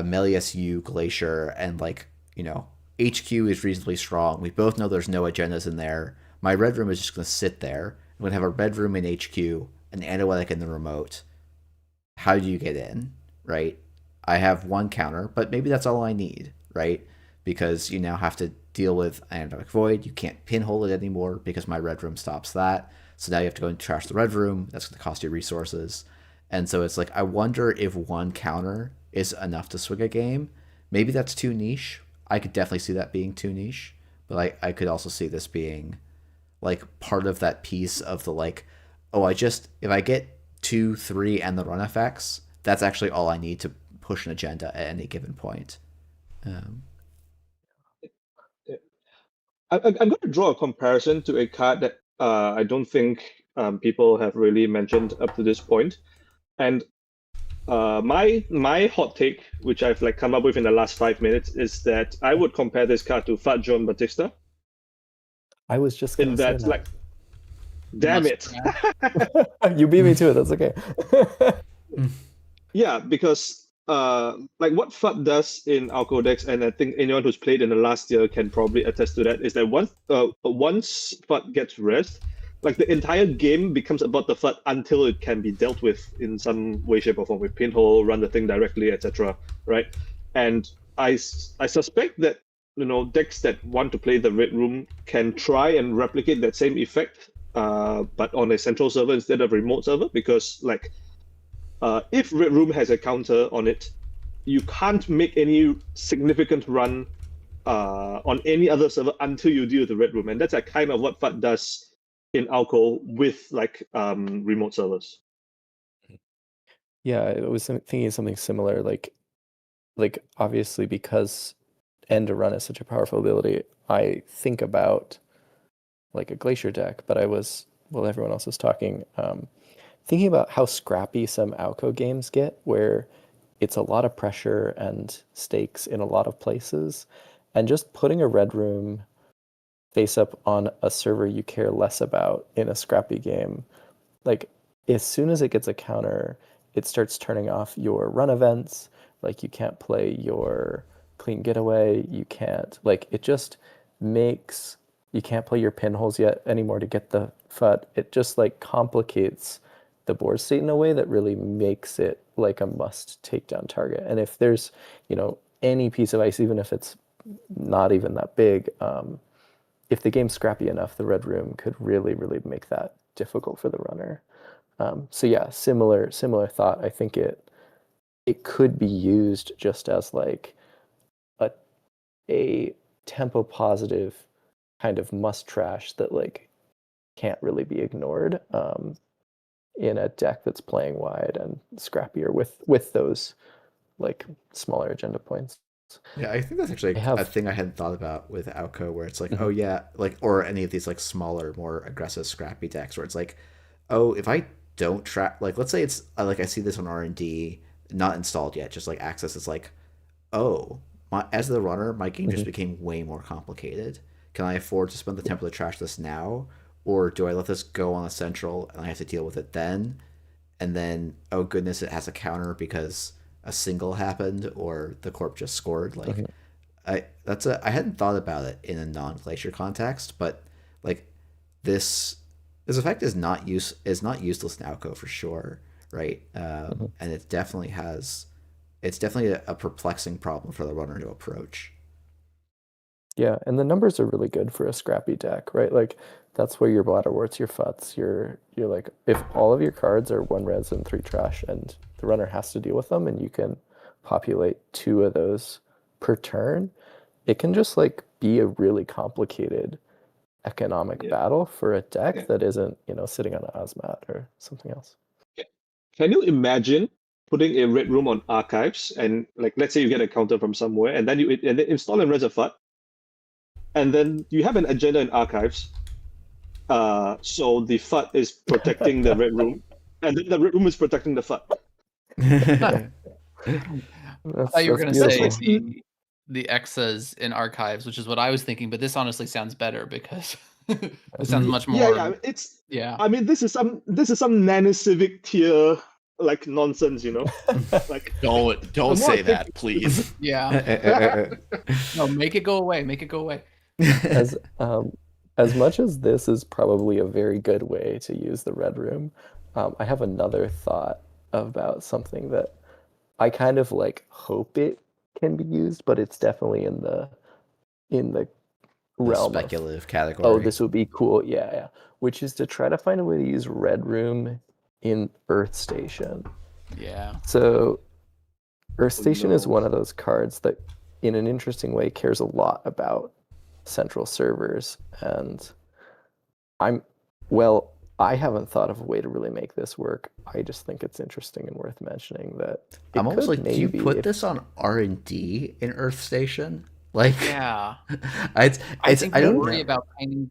Melius U Glacier, and like, you know, HQ is reasonably strong. We both know there's no agendas in there. My red room is just going to sit there. I'm going to have a red room in HQ, an Anoetic in the remote. How do you get in, right? I have 1 counter, but maybe that's all I need, right? Because you now have to deal with Anoetic Void. You can't pinhole it anymore because my red room stops that. So now you have to go and trash the red room. That's going to cost you resources. And so it's like, I wonder if 1 counter is enough to swing a game. Maybe that's too niche. I could definitely see that being too niche, but I could also see this being like part of that piece of the like, oh, if I get 2, 3 and the run effects, that's actually all I need to push an agenda at any given point. I'm going to draw a comparison to a card that I don't think people have really mentioned up to this point. And my hot take, which I've like come up with in the last 5 minutes, is that I would compare this card to Fat John Batista. I was just in that, like, damn it. You beat me to it. That's okay. Yeah, because like what FUT does in our codex, and I think anyone who's played in the last year can probably attest to that, is that once FUT gets rest, like the entire game becomes about the FUD until it can be dealt with in some way, shape, or form with pinhole, run the thing directly, etc. Right? And I suspect that decks that want to play the Red Room can try and replicate that same effect, but on a central server instead of remote server, because like if Red Room has a counter on it, you can't make any significant run on any other server until you deal with the Red Room, and that's like kind of what FUD does in Alco with like remote servers. Yeah, I was thinking of something similar, like obviously because end to run is such a powerful ability, I think about like a Glacier deck, but I was, while everyone else was talking, thinking about how scrappy some Alco games get, where it's a lot of pressure and stakes in a lot of places, and just putting a Red Room face up on a server you care less about in a scrappy game, like as soon as it gets a counter, it starts turning off your run events. Like you can't play your clean getaway. You can't, like, it just makes, you can't play your pinholes yet anymore to get the FUT. It just like complicates the board state in a way that really makes it like a must takedown target. And if there's, any piece of ice, even if it's not even that big, if the game's scrappy enough, the Red Room could really, really make that difficult for the runner. So yeah, similar thought. I think it could be used just as like a tempo positive kind of must trash that like can't really be ignored in a deck that's playing wide and scrappier with those like smaller agenda points. Yeah, I think that's actually a thing I hadn't thought about with Outco, where it's like, oh yeah, like, or any of these like smaller, more aggressive, scrappy decks, where it's like, oh, if I don't track, like, let's say it's like I see this on R&D, not installed yet, just like access. It's like, oh, as the runner, my game just became way more complicated. Can I afford to spend the tempo to trash this now, or do I let this go on a central and I have to deal with it then? And then, oh goodness, it has a counter because a single happened or the corp just scored. Like, I hadn't thought about it in a non-glacier context, but like this effect is not useless in Alco for sure, right? And it's definitely a perplexing problem for the runner to approach. Yeah, and the numbers are really good for a scrappy deck, right? Like that's where your bladderworts, your futs, you're like, if all of your cards are 1 res and 3 trash and the runner has to deal with them and you can populate 2 of those per turn, it can just like be a really complicated economic battle for a deck that isn't, sitting on an Ozmat or something else. Can you imagine putting a Red Room on archives and like, let's say you get a counter from somewhere and then you install and res a FUT, and then you have an agenda in archives, so the FUT is protecting the Red Room, and then the Red Room is protecting the FUT. I thought you were going to say the Exas in archives, which is what I was thinking, but this honestly sounds better because it sounds much more. Yeah. I mean, this is some nanocivic tier like nonsense, Like don't say that, please. Yeah. No, make it go away. Make it go away. As much as this is probably a very good way to use the Red Room, I have another thought about something that I kind of like hope it can be used, but it's definitely in the realm speculative category. Oh, this would be cool. Yeah. Which is to try to find a way to use Red Room in Earth Station. Yeah. So Earth Station is one of those cards that in an interesting way cares a lot about central servers, and I haven't thought of a way to really make this work. I just think it's interesting and worth mentioning that I'm almost like, do you put this on R&D in Earth Station? Like, yeah, I don't worry about finding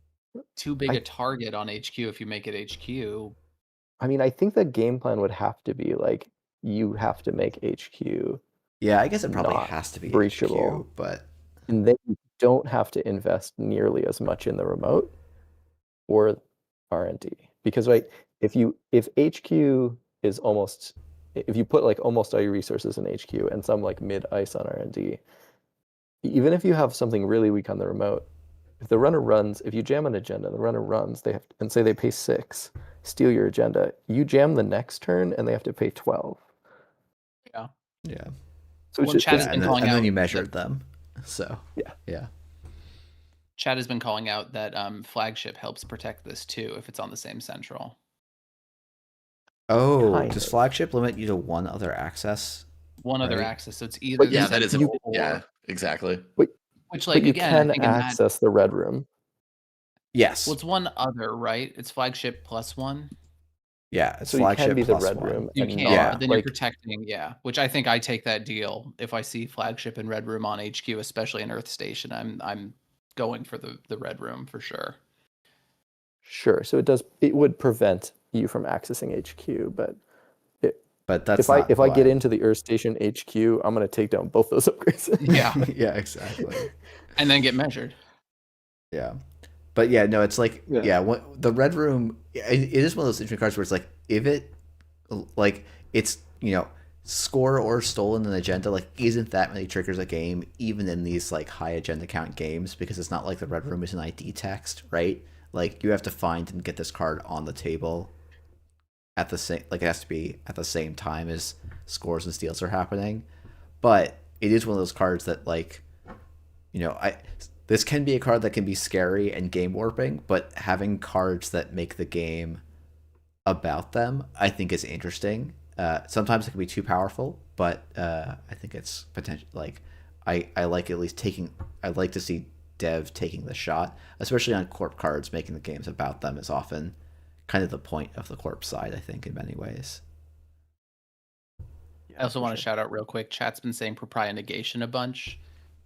too big a target on HQ if you make it HQ. I mean, I think the game plan would have to be like, you have to make HQ. Yeah, I guess it probably has to be breachable, HQ, but and then you don't have to invest nearly as much in the remote or R&D, because if HQ is almost, if you put like almost all your resources in HQ and some like mid ice on R&D, even if you have something really weak on the remote, if the runner runs, if you jam an agenda, the runner runs, they have and say they pay 6, steal your agenda. You jam the next turn, and they have to pay 12. Yeah. Yeah. So Well, it's Chad just, has And been then, calling and then out you that- measured them. So Yeah. yeah. Chad has been calling out that flagship helps protect this too if it's on the same central. Oh, Kind does of. flagship limit you to one other access? One other Right. access, so it's either But the Yeah, that is central or yeah, exactly. which, but like you again, I can think in that, access the red room. Yes. well, it's one other, right? It's flagship plus one. Yeah, it's So you flagship can be the plus red one. room You and can, Yeah. but then like you're protecting, which I think I take that deal if I see flagship and red room on HQ, especially in Earth Station. I'm going for the red room for sure. sure. So it would prevent you from accessing HQ, but But that's if I get why. into the Earth Station HQ, I'm gonna take down both those upgrades. Yeah, Yeah, exactly. and then get measured. Yeah. But yeah, no, it's like Yeah. the red room. It is one of those interesting cards where it's like if it, like it's score or stolen an agenda, like isn't that many triggers a game, even in these like high agenda count games, because it's not like the red room is an ID text, right? Like you have to find and get this card on the table at the same, like it has to be at the same time as scores and steals are happening. But it is one of those cards that like, this can be a card that can be scary and game warping, but having cards that make the game about them, I think is interesting. Sometimes it can be too powerful, but I think it's potential. Like, I like at least taking. I like to see Dev taking the shot, especially on corp cards. Making the games about them is often kind of the point of the corp side, I think, in many ways. I also want to shout out real quick. Chat's been saying propria negation a bunch,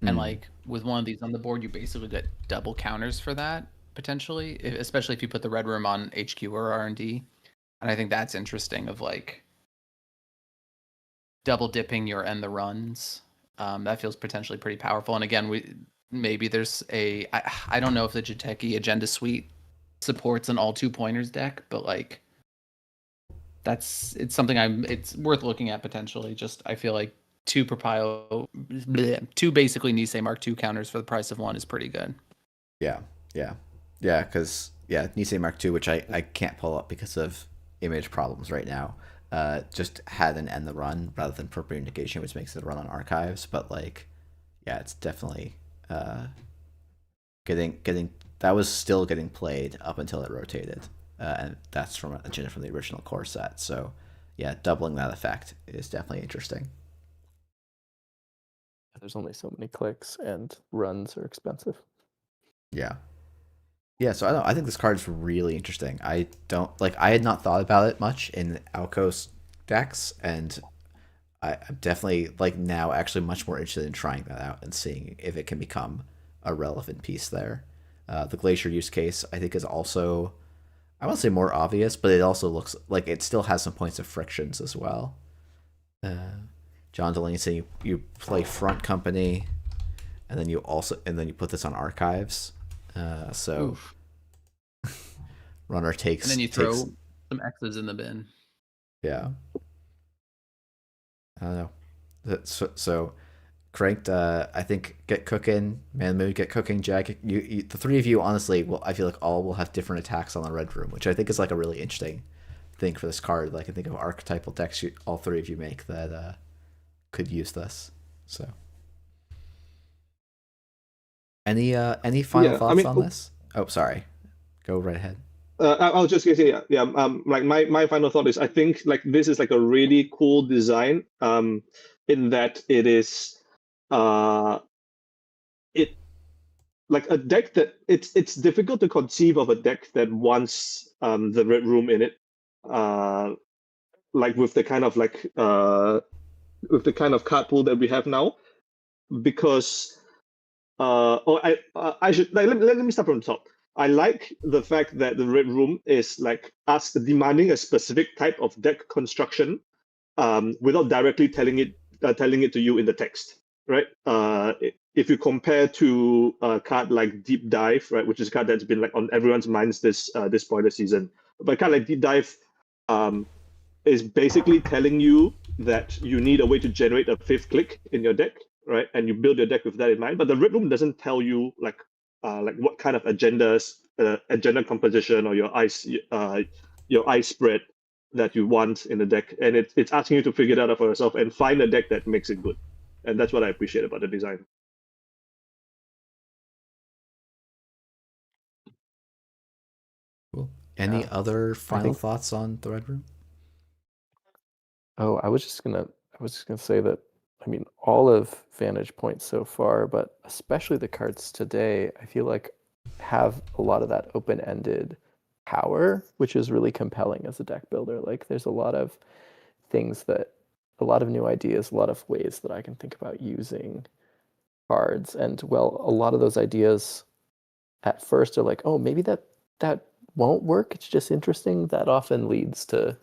and like with one of these on the board, you basically get double counters for that potentially, especially if you put the red room on HQ or R&D. And I think that's interesting. Of like double dipping your end the runs. That feels potentially pretty powerful. And again, maybe there's I don't know if the Jateki Agenda Suite supports an all 2-pointers deck, but like it's something it's worth looking at potentially. Just I feel like two basically Nisei Mark II counters for the price of one is pretty good. Yeah, because Nisei Mark II, which I can't pull up because of image problems right now, just had an end the run rather than propria negation, which makes it run on archives. But like, yeah, it's definitely getting that was still getting played up until it rotated, and that's from an agenda from the original core set. So yeah, doubling that effect is definitely interesting. There's only so many clicks, and runs are expensive. Yeah. So I don't know. I think this card's really interesting. I had not thought about it much in Alcos decks, and I'm definitely like now actually much more interested in trying that out and seeing if it can become a relevant piece there. The Glacier use case I think is also, I won't say more obvious, but it also looks like it still has some points of frictions as well. John Delaney saying you play Front Company, and then you put this on archives. So runner takes, and then you throw some X's in the bin. Yeah, I don't know. So Cranked, I think get cooking, Man Mood, get cooking, Jack. You the three of you, honestly, well, I feel like all will have different attacks on the red room, which I think is like a really interesting thing for this card. Like I think of archetypal decks all three of you make that could use this. So any final thoughts on this? Oh, sorry. Go right ahead. I was just gonna say, like my final thought is I think like this is like a really cool design, in that it is, it like a deck that it's difficult to conceive of a deck that wants the red room in it, like with the kind of card pool that we have now, because I should like let me start from the top. I like the fact that the red room is like us demanding a specific type of deck construction, without directly telling it to you in the text, right? If you compare to a card like Deep Dive, right, which is a card that's been like on everyone's minds this point of the season, but a card like Deep Dive is basically telling you that you need a way to generate a 5th click in your deck, right? And you build your deck with that in mind. But the red room doesn't tell you like like what kind of agendas, agenda composition, or your ice spread that you want in the deck, and it's asking you to figure that out for yourself and find a deck that makes it good. And that's what I appreciate about the design. Cool. Any Yeah, other final think- thoughts on the Red Room? Oh, I was just gonna say that, I mean, all of Vantage Point so far, but especially the cards today, I feel like have a lot of that open-ended power, which is really compelling as a deck builder. Like, there's a lot of things that, a lot of new ideas, a lot of ways that I can think about using cards. And well, a lot of those ideas at first are like, oh, maybe that won't work. It's just interesting. That often leads to,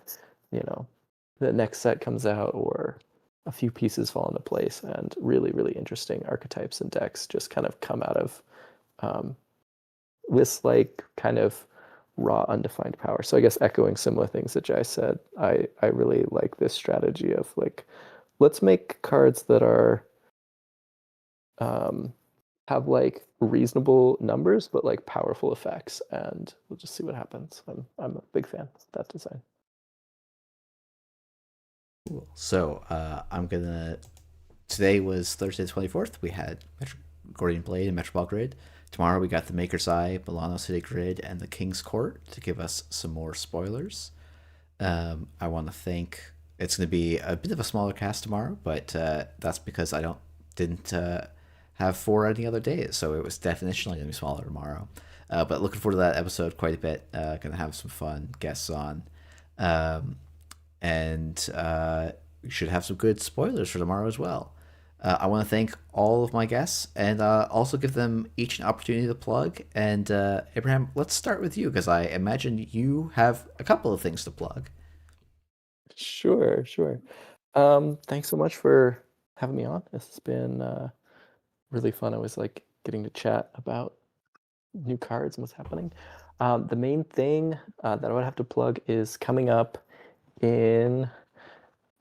you know, the next set comes out or a few pieces fall into place, and really, really interesting archetypes and decks just kind of come out of this like kind of raw, undefined power. So I guess echoing similar things that Jai said, I really like this strategy of like, let's make cards that are have like reasonable numbers but like powerful effects, and we'll just see what happens. I'm a big fan of that design. Cool. So today was Thursday the 24th. We had Gordian Blade and Metropole Grid. Tomorrow we got the Maker's Eye, Milano City Grid, and the King's Court to give us some more spoilers. I want to thank. It's going to be a bit of a smaller cast tomorrow, but that's because I didn't have 4 any other days, so it was definitionally going to be smaller tomorrow. But looking forward to that episode quite a bit. Going to have some fun guests on. And we should have some good spoilers for tomorrow as well. I want to thank all of my guests and also give them each an opportunity to plug. And Abraham, let's start with you because I imagine you have a couple of things to plug. Sure. Thanks so much for having me on. This has been really fun. I always like getting to chat about new cards and what's happening. The main thing that I would have to plug is coming up in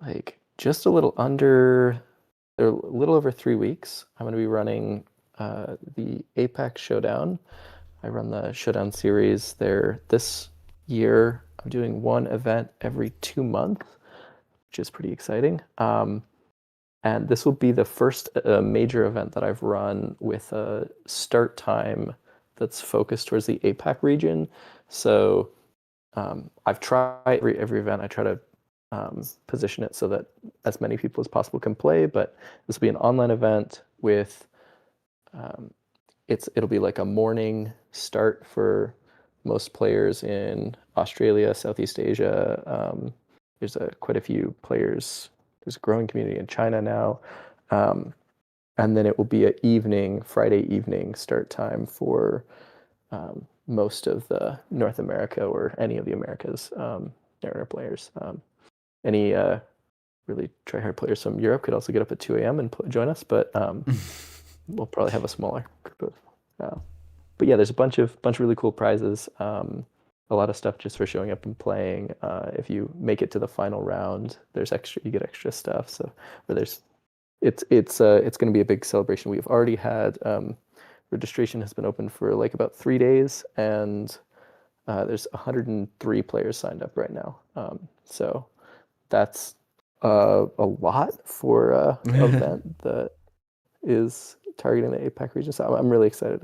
like just a little over 3 weeks. I'm going to be running the Apex Showdown. I run the Showdown series there. This year, I'm doing one event every 2 months, which is pretty exciting. And this will be the first major event that I've run with a start time that's focused towards the APAC region. So I've tried every event. I try to position it so that as many people as possible can play, but this will be an online event with it'll be like a morning start for most players in Australia, Southeast Asia. There's quite a few players. There's a growing community in China now. And then it will be Friday evening start time for most of the North America or any of the Americas Mariner players. Any really try-hard players from Europe could also get up at 2 a.m. and join us, but we'll probably have a smaller group of. But yeah, there's a bunch of really cool prizes. A lot of stuff just for showing up and playing. If you make it to the final round, you get extra stuff. So, it's going to be a big celebration. We've already had registration has been open for like about 3 days, and there's 103 players signed up right now. So that's a lot for an event that is targeting the APAC region. So I'm really excited.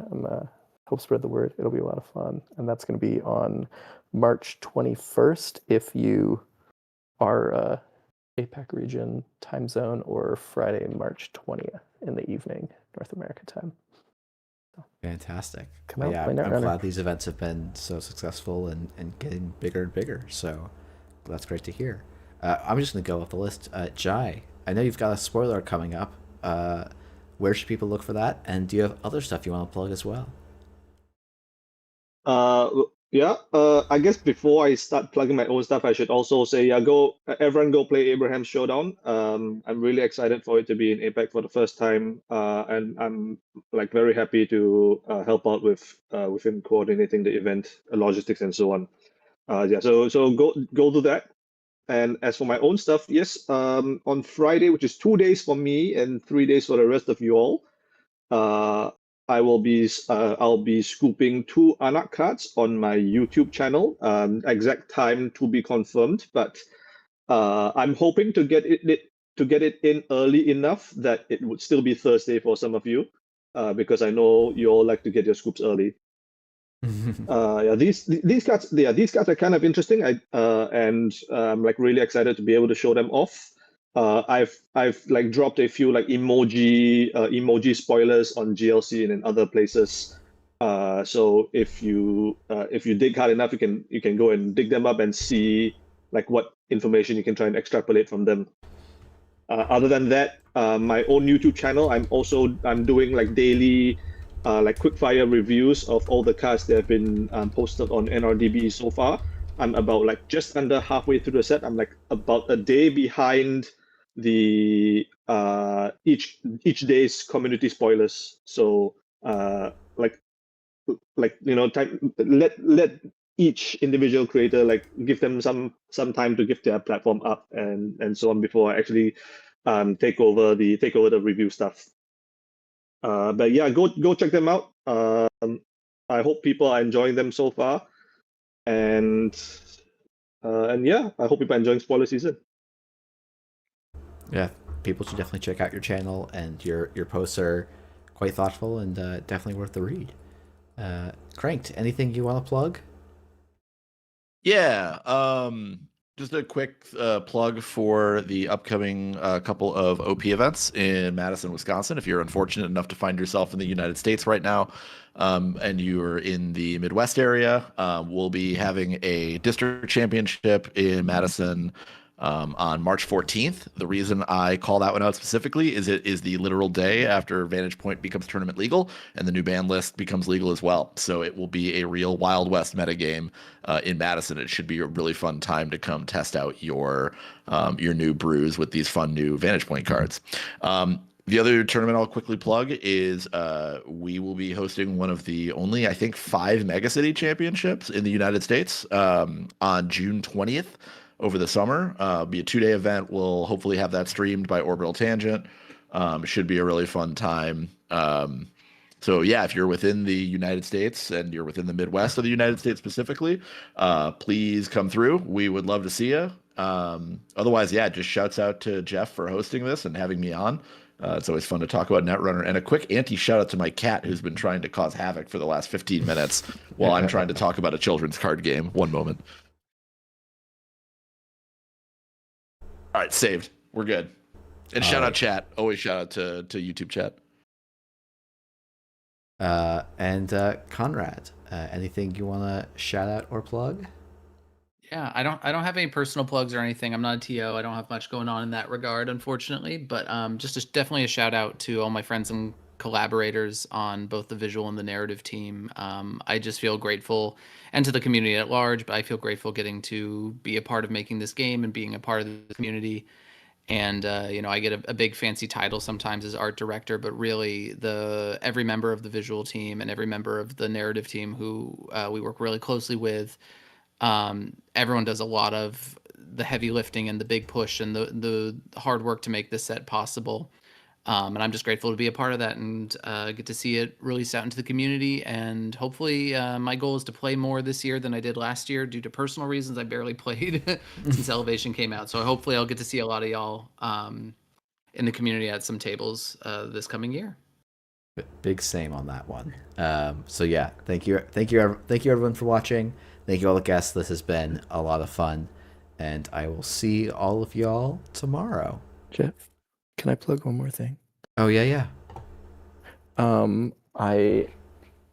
Hope spread the word. It'll be a lot of fun. And that's going to be on March 21st if you are APAC region time zone, or Friday, March 20th in the evening, North America time. Fantastic. Come out, yeah, play I'm Netrunner. glad these events have been so successful and getting bigger and bigger. So that's great to hear. I'm just going to go off the list. Jai, I know you've got a spoiler coming up. Where should people look for that? And do you have other stuff you want to plug as well? I guess before I start plugging my own stuff, I should also say, everyone go play Abraham Showdown. I'm really excited for it to be in APAC for the first time, and I'm like very happy to help out with him coordinating the event, logistics, and so on. So go do that. And as for my own stuff, yes, on Friday, which is 2 days for me and 3 days for the rest of you all, I'll be scooping 2 Anak cards on my YouTube channel. Exact time to be confirmed, but I'm hoping to get it in early enough that it would still be Thursday for some of you, because I know you all like to get your scoops early. Yeah, these cards, these cards are kind of interesting. And I'm like really excited to be able to show them off. I've like dropped a few like emoji spoilers on GLC and in other places. So if you dig hard enough, you can go and dig them up and see like what information you can try and extrapolate from them. Other than that, my own YouTube channel, I'm doing like daily like quickfire reviews of all the cards that have been posted on NRDB so far. I'm about like just under halfway through the set. I'm like about a day behind the each day's community spoilers. So time, let each individual creator like give them some time to give their platform up and so on before I actually take over the review stuff. But yeah, go check them out. I hope people are enjoying them so far, and yeah, I hope people are enjoying spoiler season. Yeah, people should definitely check out your channel, and your posts are quite thoughtful and definitely worth the read. Cranked, anything you want to plug? Yeah, just a quick plug for the upcoming couple of OP events in Madison, Wisconsin. If you're unfortunate enough to find yourself in the United States right now, and you're in the Midwest area, we'll be having a district championship in Madison on March 14th. The reason I call that one out specifically is it is the literal day after Vantage Point becomes tournament legal and the new ban list becomes legal as well. So it will be a real Wild West metagame in Madison. It should be a really fun time to come test out your new brews with these fun new Vantage Point cards. The other tournament I'll quickly plug is we will be hosting one of the only, I think, 5 Megacity championships in the United States on June 20th. Over the summer. Be a 2-day event. We'll hopefully have that streamed by Orbital Tangent. It should be a really fun time. So yeah, if you're within the United States and you're within the Midwest of the United States specifically, please come through. We would love to see you. Otherwise, yeah, just shouts out to Jeff for hosting this and having me on. It's always fun to talk about Netrunner. And a quick anti-shout out to my cat who's been trying to cause havoc for the last 15 minutes while I'm trying to talk about a children's card game. One moment. All right, saved. We're good. And shout out chat. Always shout out to YouTube chat. And Conrad, anything you want to shout out or plug? Yeah, I don't have any personal plugs or anything. I'm not a TO. I don't have much going on in that regard, unfortunately. But definitely a shout out to all my friends and collaborators on both the visual and the narrative team. I just feel grateful, and to the community at large, but I feel grateful getting to be a part of making this game and being a part of the community. And I get a big fancy title sometimes as art director, but really every member of the visual team and every member of the narrative team who we work really closely with, everyone does a lot of the heavy lifting and the big push and the hard work to make this set possible. And I'm just grateful to be a part of that and get to see it released out into the community. And hopefully my goal is to play more this year than I did last year. Due to personal reasons, I barely played since Elevation came out. So hopefully I'll get to see a lot of y'all in the community at some tables this coming year. Big same on that one. So yeah, thank you everyone for watching. Thank you all the guests. This has been a lot of fun, and I will see all of y'all tomorrow. Jeff, can I plug one more thing? Oh yeah.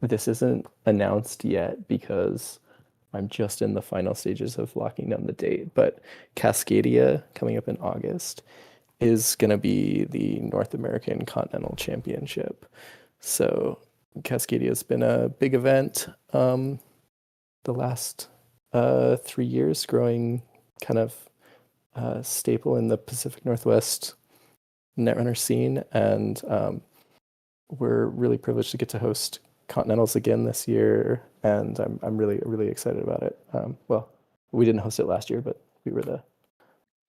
This isn't announced yet because I'm just in the final stages of locking down the date, but Cascadia coming up in August is going to be the North American Continental Championship. So Cascadia has been a big event the last 3 years, growing kind of staple in the Pacific Northwest Netrunner scene, and we're really privileged to get to host Continentals again this year, and I'm really excited about it. Well, we didn't host it last year, but we were the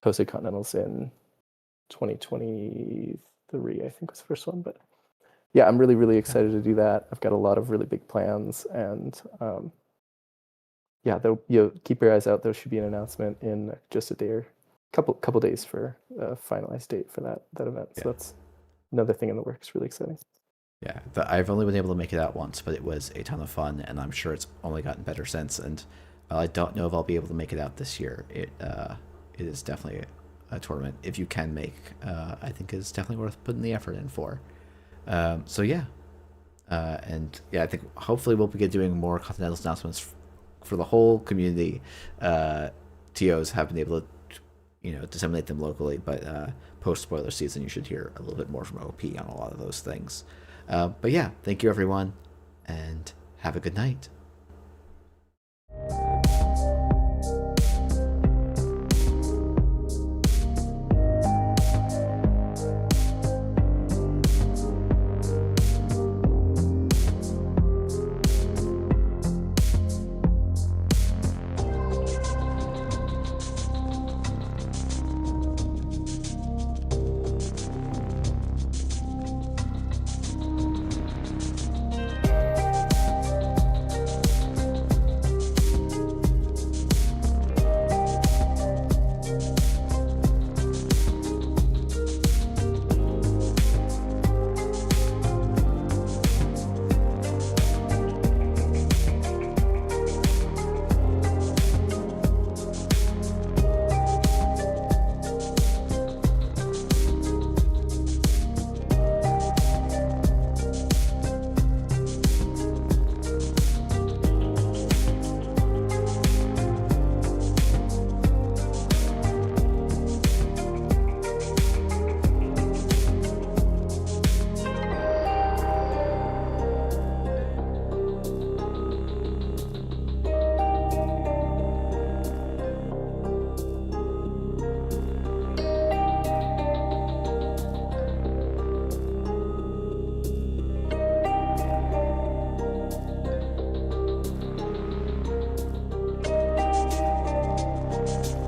hosted Continentals in 2023, I think was the first one. But yeah, I'm really excited to do that. I've got a lot of really big plans, and yeah, keep your eyes out. There should be an announcement in just a day or couple days for a finalized date for that event. So that's another thing in the works. Really exciting. Yeah, I've only been able to make it out once, but it was a ton of fun, and I'm sure it's only gotten better since. And while I don't know if I'll be able to make it out this year, it is definitely a tournament, if you can make, I think is definitely worth putting the effort in for. So yeah, and yeah, I think hopefully we'll be doing more Continental announcements for the whole community. TOs have been able to, disseminate them locally, but post spoiler season, you should hear a little bit more from OP on a lot of those things. But yeah, thank you everyone, and have a good night.